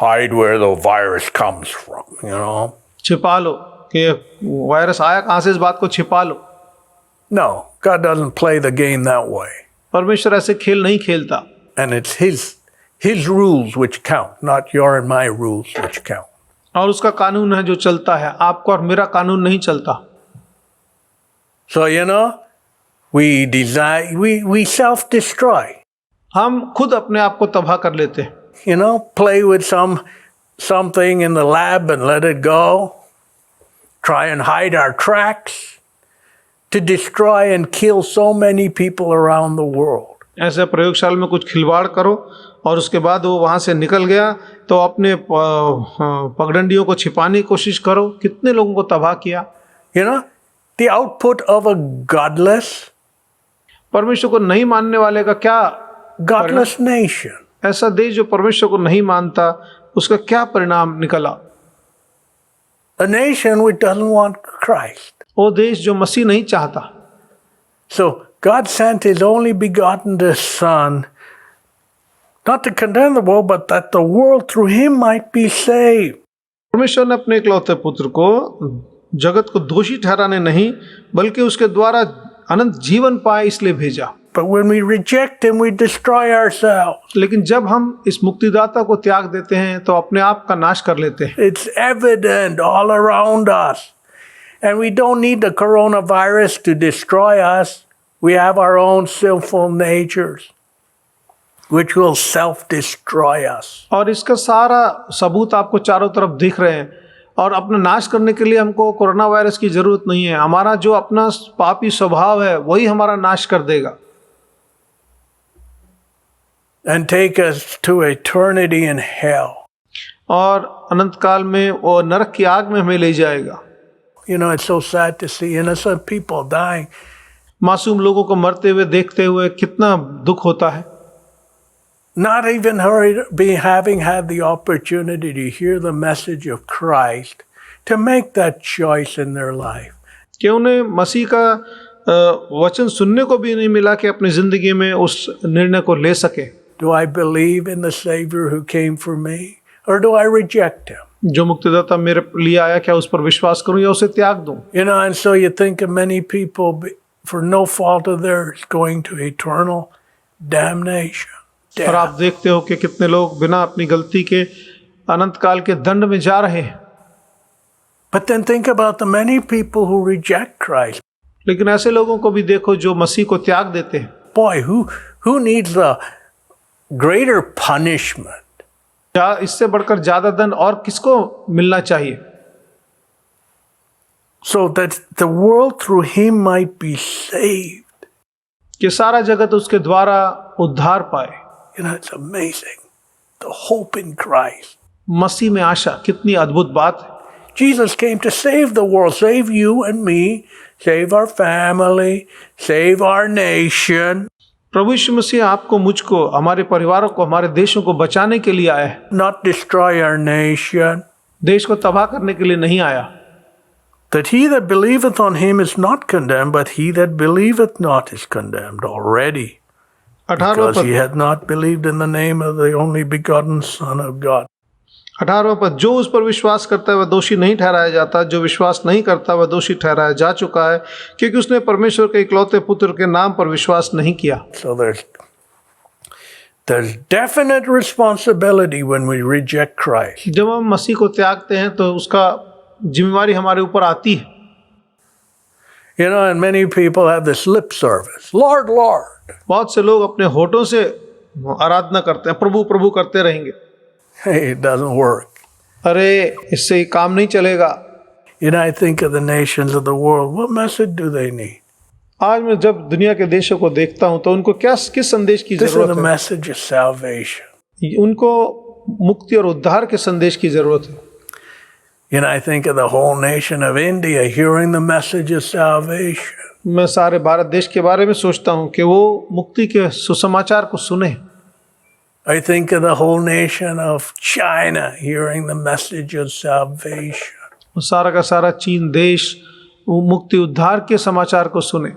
hide where the virus comes from, छिपा लो, कि वायरस आया कहाँ से, इस बात को छिपा लो। No, God doesn't play the game that way. परमेश्वर ऐसे खेल नहीं खेलता। And it's his rules which count, not your and my rules which count. और उसका कानून है जो चलता है, आपका और मेरा कानून नहीं चलता। So, we self-destroy. हम खुद अपने आप को तबाह कर लेते हैं। Play with something in the lab and let it go. Try and hide our tracks to destroy and kill so many people around the world. ऐसे प्रयोगशाला में कुछ खिलवाड़ करो और उसके बाद वो वहाँ से निकल गया तो अपने पगडंडियों को छिपाने की कोशिश करो। कितने लोगों को तबाह किया। The output of a godless, परमेश्वर को नहीं मानने वाले का क्या, godless nation. ऐसा देश जो परमेश्वर को नहीं मानता, उसका क्या परिणाम निकला। A nation which doesn't want Christ. वो देश जो मसीह नहीं चाहता। So God sent his only begotten Son, not to condemn the world, but that the world through him might be saved. परमेश्वर ने अपने इकलौते पुत्र को जगत को दोषी ठहराने नहीं, बल्कि उसके द्वारा अनंत जीवन पाए इसलिए भेजा। But when we reject him, we destroy ourselves. लेकिन जब हम इस मुक्तिदाता को त्याग देते हैं तो अपने आप का नाश कर लेते हैं। It's evident all around us. And we don't need the coronavirus to destroy us. We have our own sinful natures, which will self-destroy us. और इसका सारा सबूत आपको चारों तरफ दिख रहे हैं। और अपना नाश करने के लिए हमको कोरोना वायरस की जरूरत नहीं है। हमारा जो अपना पापी स्वभाव है वही हमारा नाश कर देगा। And take us to eternity in hell. और अनंत काल में वो नरक की आग में हमें ले जाएगा। It's so sad to see innocent people dying. मासूम लोगों को मरते हुए देखते हुए कितना दुख होता है। Not even having had the opportunity to hear the message of Christ, to make that choice in their life. कि उन्हें मसीह का वचन सुनने को भी नहीं मिला कि अपनी जिंदगी में उस निर्णय को ले सके। Do I believe in the Savior who came for me, or do I reject him? जो मुक्तिदाता मेरे लिए आया, क्या उस पर विश्वास करूं या उसे त्याग दूं? And so you think of many people, for no fault of theirs, going to eternal damnation. और आप देखते हो कि कितने लोग बिना अपनी गलती के अनंत काल के दंड में जा रहे हैं। But then think about the many people who reject Christ. लेकिन ऐसे लोगों को भी देखो जो मसीह को त्याग देते हैं। Boy, who needs a greater punishment? क्या इससे बढ़कर ज्यादा दंड और किसको मिलना चाहिए? So that the world through him might be saved. कि सारा जगत उसके द्वारा उद्धार पाए। It's amazing. The hope in Christ. मसीह में आशा, कितनी अद्भुत बात है। Jesus came to save the world, save you and me, save our family, save our nation. प्रभु यीशु मसीह आपको, मुझको, हमारे परिवारों को, हमारे देशों को बचाने के लिए आया है। Not destroy our nation. देश को तबाह करने के लिए नहीं आया। That he that believeth on him is not condemned, but he that believeth not is condemned already. Because he hath not believed in the name of the only begotten Son of God. 18वां पद, जो उस पर विश्वास करता है वह दोषी नहीं ठहराया जाता, जो विश्वास नहीं करता वह दोषी ठहराया जा चुका है, क्योंकि उसने परमेश्वर के इकलौते पुत्र के नाम पर विश्वास नहीं किया। So there's definite responsibility when we reject Christ. जब हम मसीह को त्यागते हैं तो उसका जिम्मेवारी हमारे ऊपर आती है। And many people have this lip service. Lord, Lord. बहुत से लोग अपने होठों से आराधना करते हैं, प्रभु प्रभु करते रहेंगे। Hey, it doesn't work. अरे इससे काम नहीं चलेगा। I think of the nations of the world. What message do they need? आज मैं जब दुनिया के देशों को देखता हूं तो उनको किस संदेश की This is जरूरत the है? message of salvation. उनको मुक्ति और उद्धार के संदेश की जरूरत है। I think of the whole nation of India hearing the message of salvation. मैं सारे भारत देश के बारे में सोचता हूं कि वो मुक्ति के सुसमाचार को सुने। I think of the whole nation of China hearing the message of salvation. सारा का सारा चीन देश वो मुक्ति उद्धार के समाचार को सुने।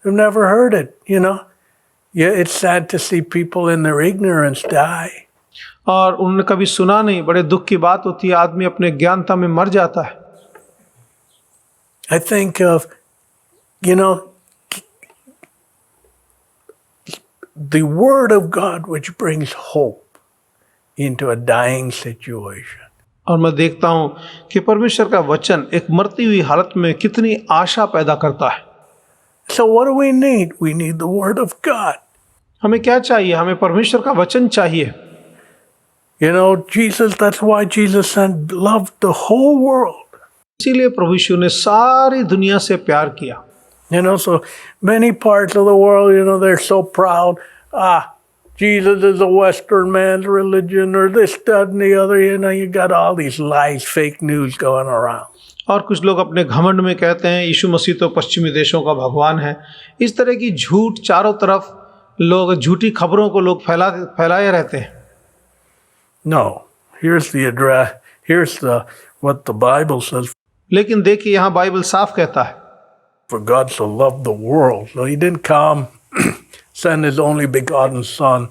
I've never heard it, Yeah, it's sad to see people in their ignorance die. और उन्होंने कभी सुना नहीं। बड़े दुख की बात होती है, आदमी अपने ज्ञानता में मर जाता है। I think of, you know, the Word of God which brings hope into a dying situation. और मैं देखता हूँ कि परमेश्वर का वचन एक मरती हुई हालत में कितनी आशा पैदा करता है। So what do we need? We need the Word of God. हमें क्या चाहिए? हमें परमेश्वर का वचन चाहिए। You know, that's why Jesus loved the whole world. इसीलिए प्रभु यीशु ने सारी दुनिया से प्यार किया। You know, so many parts of the world, you know, they're so proud. Jesus is a Western man's religion, or this, that, and the other. You know, you got all these lies, fake news going around. और कुछ लोग अपने घमंड में कहते हैं यीशु मसीह तो पश्चिमी देशों का भगवान है। इस तरह की झूठ चारों तरफ लोग, झूठी खबरों को लोग फैलाए रहते हैं। No, here's the address. Here's what the Bible says. लेकिन देखिए यहाँ बाइबल साफ कहता है, For God so loved the world, so He didn't come, send His only begotten Son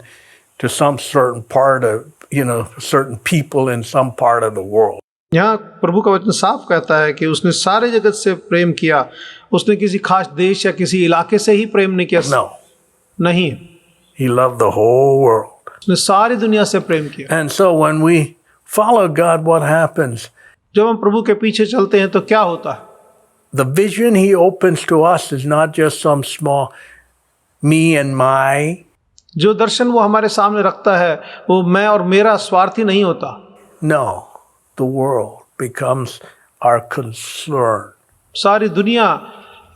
to some certain part of, you know, certain people in some part of the world. यहाँ प्रभु का वचन साफ कहता है कि उसने सारे जगत से प्रेम किया। उसने किसी खास देश या किसी इलाके से ही प्रेम नहीं किया। No, नहीं, He loved the whole world. उसने सारी दुनिया से प्रेम किया। And so when we follow God, what happens? जब हम प्रभु के पीछे चलते हैं तो क्या होता है? The vision He opens to us is not just some small me and my. जो दर्शन वो हमारे सामने रखता है वो मैं और मेरा स्वार्थी नहीं होता। No, the world becomes our concern. सारी दुनिया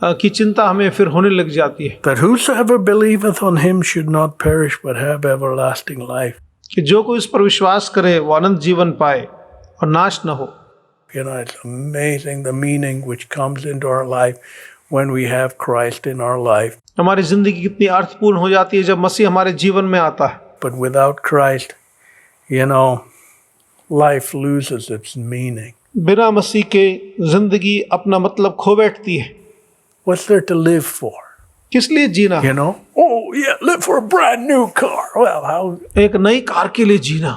की चिंता हमें फिर होने लग जाती है That whosoever believeth on Him should not perish but have everlasting life. कि जो कोई उस पर विश्वास करे वो अनंत जीवन पाए और नाश न हो। You know, it's amazing the meaning which comes into our life when we have Christ in our life. हमारी जिंदगी कितनी अर्थपूर्ण हो जाती है जब मसीह हमारे जीवन में आता है। But without Christ, you know, life loses its meaning. बिना मसीह के जिंदगी अपना मतलब खो बैठती है। What's there to live for? किस लिए जीना? You know? Oh, yeah, live for a brand new car. Well, एक नई कार के लिए जीना।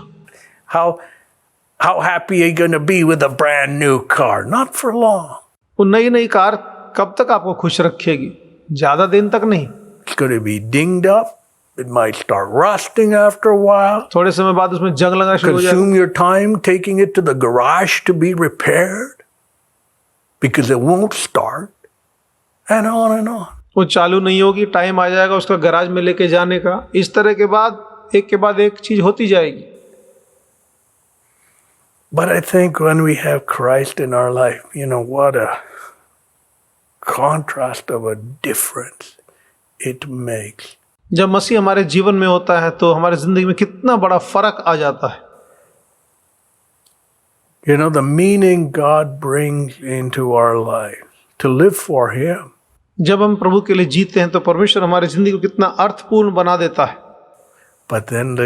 how happy are you going to be with a brand new car? Not for long. वो नई car कब तक आपको खुश रखेगी? ज्यादा दिन तक नहीं। It's going to be dinged up. It might start rusting after a while. थोड़े समय बाद उसमें जंग लगना शुरू हो जाएगा। Consume your time taking it to the garage to be repaired because it won't start, and on and on. वो चालू नहीं होगी, टाइम आ जाएगा उसका गैराज में लेके जाने का। इस तरह के बाद एक चीज होती जाएगी। But I think when we have Christ in our life, you know, what a contrast of a difference it makes. जब मसीह हमारे जीवन में होता है तो हमारी जिंदगी में कितना बड़ा फर्क आ जाता है। You know, the meaning God brings into our life to live for Him. जब हम प्रभु के लिए जीते हैं तो परमेश्वर हमारी जिंदगी को कितना अर्थपूर्ण बना देता है। But then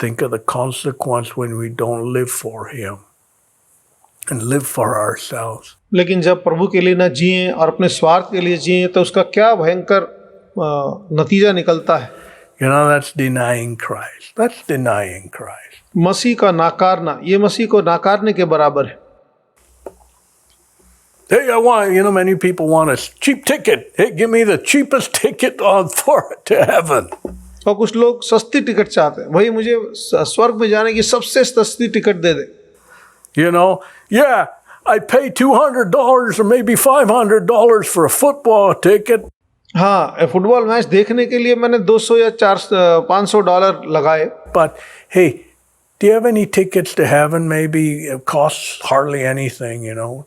think of the consequence when we don't live for Him and live for ourselves. लेकिन जब प्रभु के लिए न जिए और अपने स्वार्थ के लिए जिए तो उसका क्या भयंकर नतीजा निकलता है। You know, that's denying Christ. That's denying Christ. मसीह का नाकारना, ये मसीह को नाकारने के बराबर है। Hey, many people want a cheap ticket. Hey, give me the cheapest ticket to heaven. और कुछ लोग सस्ती टिकट चाहते हैं, वही मुझे स्वर्ग में जाने की सबसे सस्ती ticket they they. You know, yeah, I pay $200 or maybe $500 for a football ticket. हाँ, फुटबॉल मैच देखने के लिए मैंने 200 या $500 लगाए। But hey, do you have any tickets to heaven? Maybe it costs hardly anything, you know.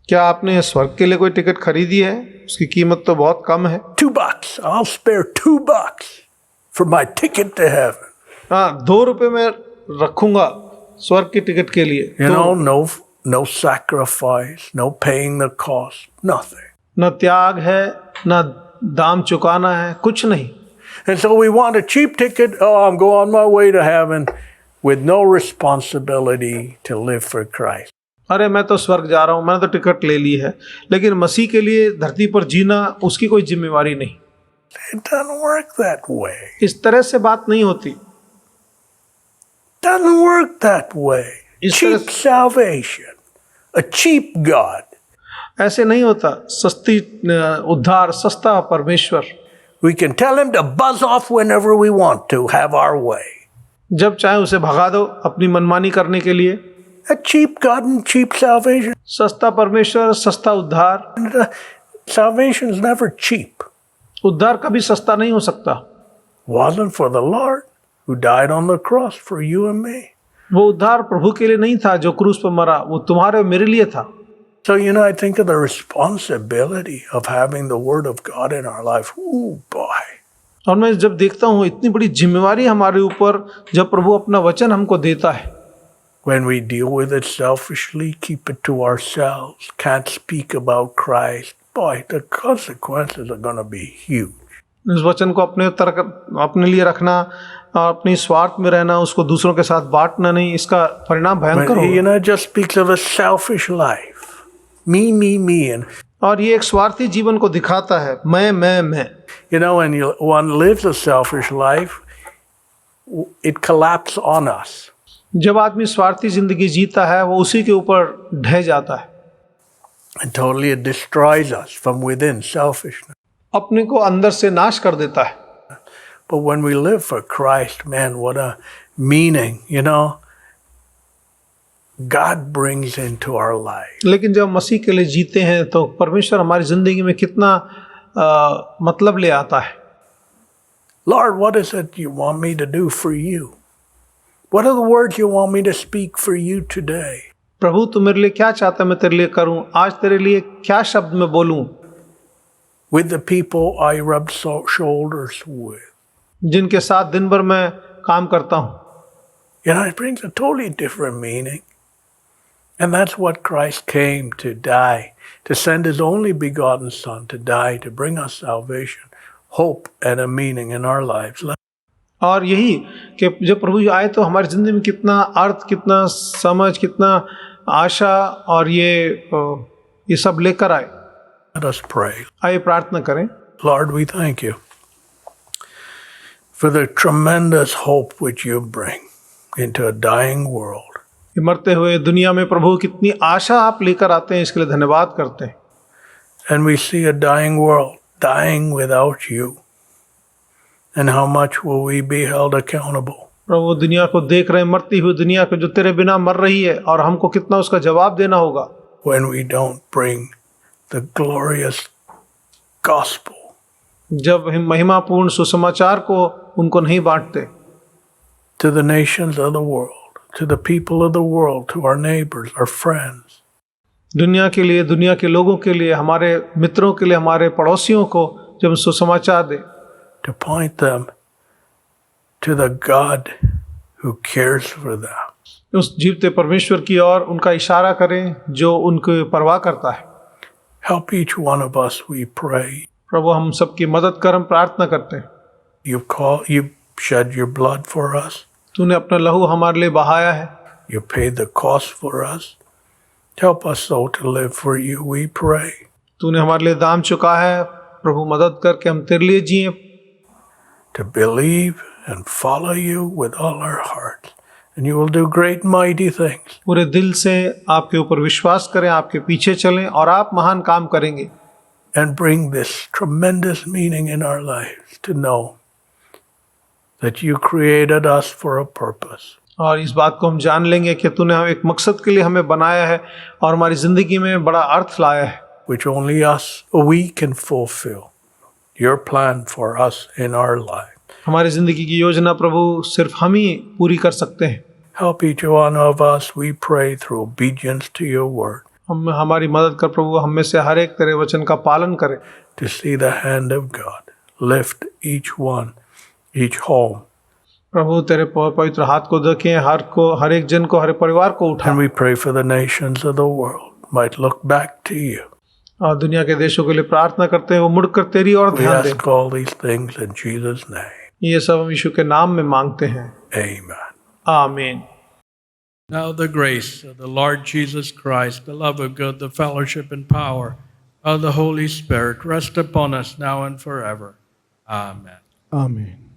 क्या आपने स्वर्ग के लिए कोई टिकट खरीदी है? उसकी कीमत तो बहुत कम है। $2. I'll spare $2 for my ticket to heaven. हाँ, $2 मैं रखूंगा स्वर्ग की टिकट के लिए। You know, no sacrifice, no paying the cost, nothing. न त्याग है, न दाम चुकाना है, कुछ नहीं। And so we want a cheap ticket. Oh, I'm going on my way to heaven with no responsibility to live for Christ. अरे मैं तो स्वर्ग जा रहा हूँ, मैंने तो टिकट ले ली है, लेकिन मसीह के लिए धरती पर जीना उसकी कोई जिम्मेवारी नहीं। It doesn't work that way. इस तरह से बात नहीं होती। Doesn't work that way. Is Cheap there- salvation, a cheap God. ऐसे नहीं होता। सस्ती उद्धार, सस्ता परमेश्वर। We can tell him to buzz off whenever we want to, have our way. जब चाहे उसे भगा दो अपनी मनमानी करने के लिए। A cheap God and cheap salvation. सस्ता परमेश्वर, सस्ता उद्धार। Salvation is never cheap. उद्धार कभी सस्ता नहीं हो सकता। Wasn't for the Lord who died on the cross for you and me. वो उद्धार प्रभु के लिए नहीं था जो क्रूस पर मरा, वो तुम्हारे और मेरे लिए था। So, I think of the responsibility of having the Word of God in our life. Ooh, boy. और मैं जब देखता हूँ इतनी बड़ी जिम्मेवारी हमारे ऊपर जब प्रभु अपना वचन हमको देता है। When we deal with it selfishly, keep it to ourselves, can't speak about Christ, boy, the consequences are going to be huge. इस वचन को अपने लिए रखना, अपनी स्वार्थ में रहना, उसको दूसरों के साथ बांटना नहीं, इसका परिणाम भयंकर होगा। It just speaks of a selfish life. Me. And, और ये एक स्वार्थी जीवन को दिखाता है, मैं। when one lives a selfish life, it collapses on us. जब आदमी स्वार्थी जिंदगी जीता है वो उसी के ऊपर ढह जाता है। And totally it destroys us from within, selfishness. अपने को अंदर से नाश कर देता है। But when we live for Christ, man, what a meaning, God brings into our life. लेकिन जब मसीह के लिए जीते हैं तो परमेश्वर हमारी जिंदगी में कितना मतलब ले आता है। Lord, what is it you want me to do for you? What are the words you want me to speak for you today? प्रभु तू मेरे लिए क्या चाहता है मैं तेरे लिए करूं? आज तेरे लिए क्या शब्द मैं बोलूं? With the people I rub shoulders with. जिनके साथ दिन भर मैं काम करता हूं। It brings a totally different meaning. And that's what Christ came to die, to send his only begotten Son to die, to bring us salvation, hope, and a meaning in our lives. और यही कि जब प्रभु आए तो हमारी जिंदगी में कितना अर्थ, कितना समझ, कितना आशा और ये सब लेकर आए। Let us pray. आइए प्रार्थना करें। Lord, we thank you for the tremendous hope which you bring into a dying world. मरते हुए दुनिया में प्रभु कितनी आशा आप लेकर आते हैं, इसके लिए धन्यवाद करते हैं। And we see a dying world, dying without you. And how much will we be held accountable? प्रभु दुनिया को देख रहे हैं, मरती हुई दुनिया को जो तेरे बिना मर रही है, और हमको कितना उसका जवाब देना होगा। When we don't bring the glorious gospel. जब हम महिमापूर्ण सुसमाचार को उनको नहीं बांटते। To the nations of the world. To the people of the world, to our neighbors, our friends. दुनिया के लिए, दुनिया के लोगों के लिए, हमारे मित्रों के लिए, हमारे पड़ोसियों को जब सुसमाचार दे। To point them to the God who cares for them. उस जीवते परमेश्वर की ओर उनका इशारा करें जो उनको परवाह करता है। Help each one of us, we pray. प्रभु हम सबकी मदद कर, हम प्रार्थना करते हैं। You shed your blood for us. तूने अपना लहू हमारे लिए बहाया है। You paid the cost for us. Help us so to live for you, we pray. तूने हमारे लिए दाम चुका है, प्रभु मदद करके हम तेरे लिए जिएं। To believe and follow you with all our hearts. And you will do great mighty things. पूरे दिल से आपके ऊपर विश्वास करें, आपके पीछे चलें और आप महान काम करेंगे। And bring this tremendous meaning in our lives to know that you created us for a purpose. और इस बात को हम जान लेंगे कि तूने हम एक मकसद के लिए हमें बनाया है और हमारी जिंदगी में बड़ा अर्थ लाया है। Which only we can fulfill. Your plan for us in our life. हमारी जिंदगी की योजना प्रभु सिर्फ हम ही पूरी कर सकते हैं। Help each one of us, we pray, through obedience to your word. हम हमारी मदद कर प्रभु, हम में से हर एक तेरे वचन का पालन करे। To see the hand of God lift each one, each home. प्रभु तेरे पवित्र हाथ को देखें, हर एक जन को, हर परिवार को उठा। And we pray for the nations of the world might look back to you. और दुनिया के देशों के लिए प्रार्थना करते हैं वो मुड़कर तेरी ओर We ध्यान दें। ask all these things in Jesus' name. ये सब हम यीशु के नाम में मांगते हैं। Amen. आमीन। Now the grace of the Lord Jesus Christ, the love of God, the fellowship and power of the Holy Spirit rest upon us now and forever. Amen. आमीन।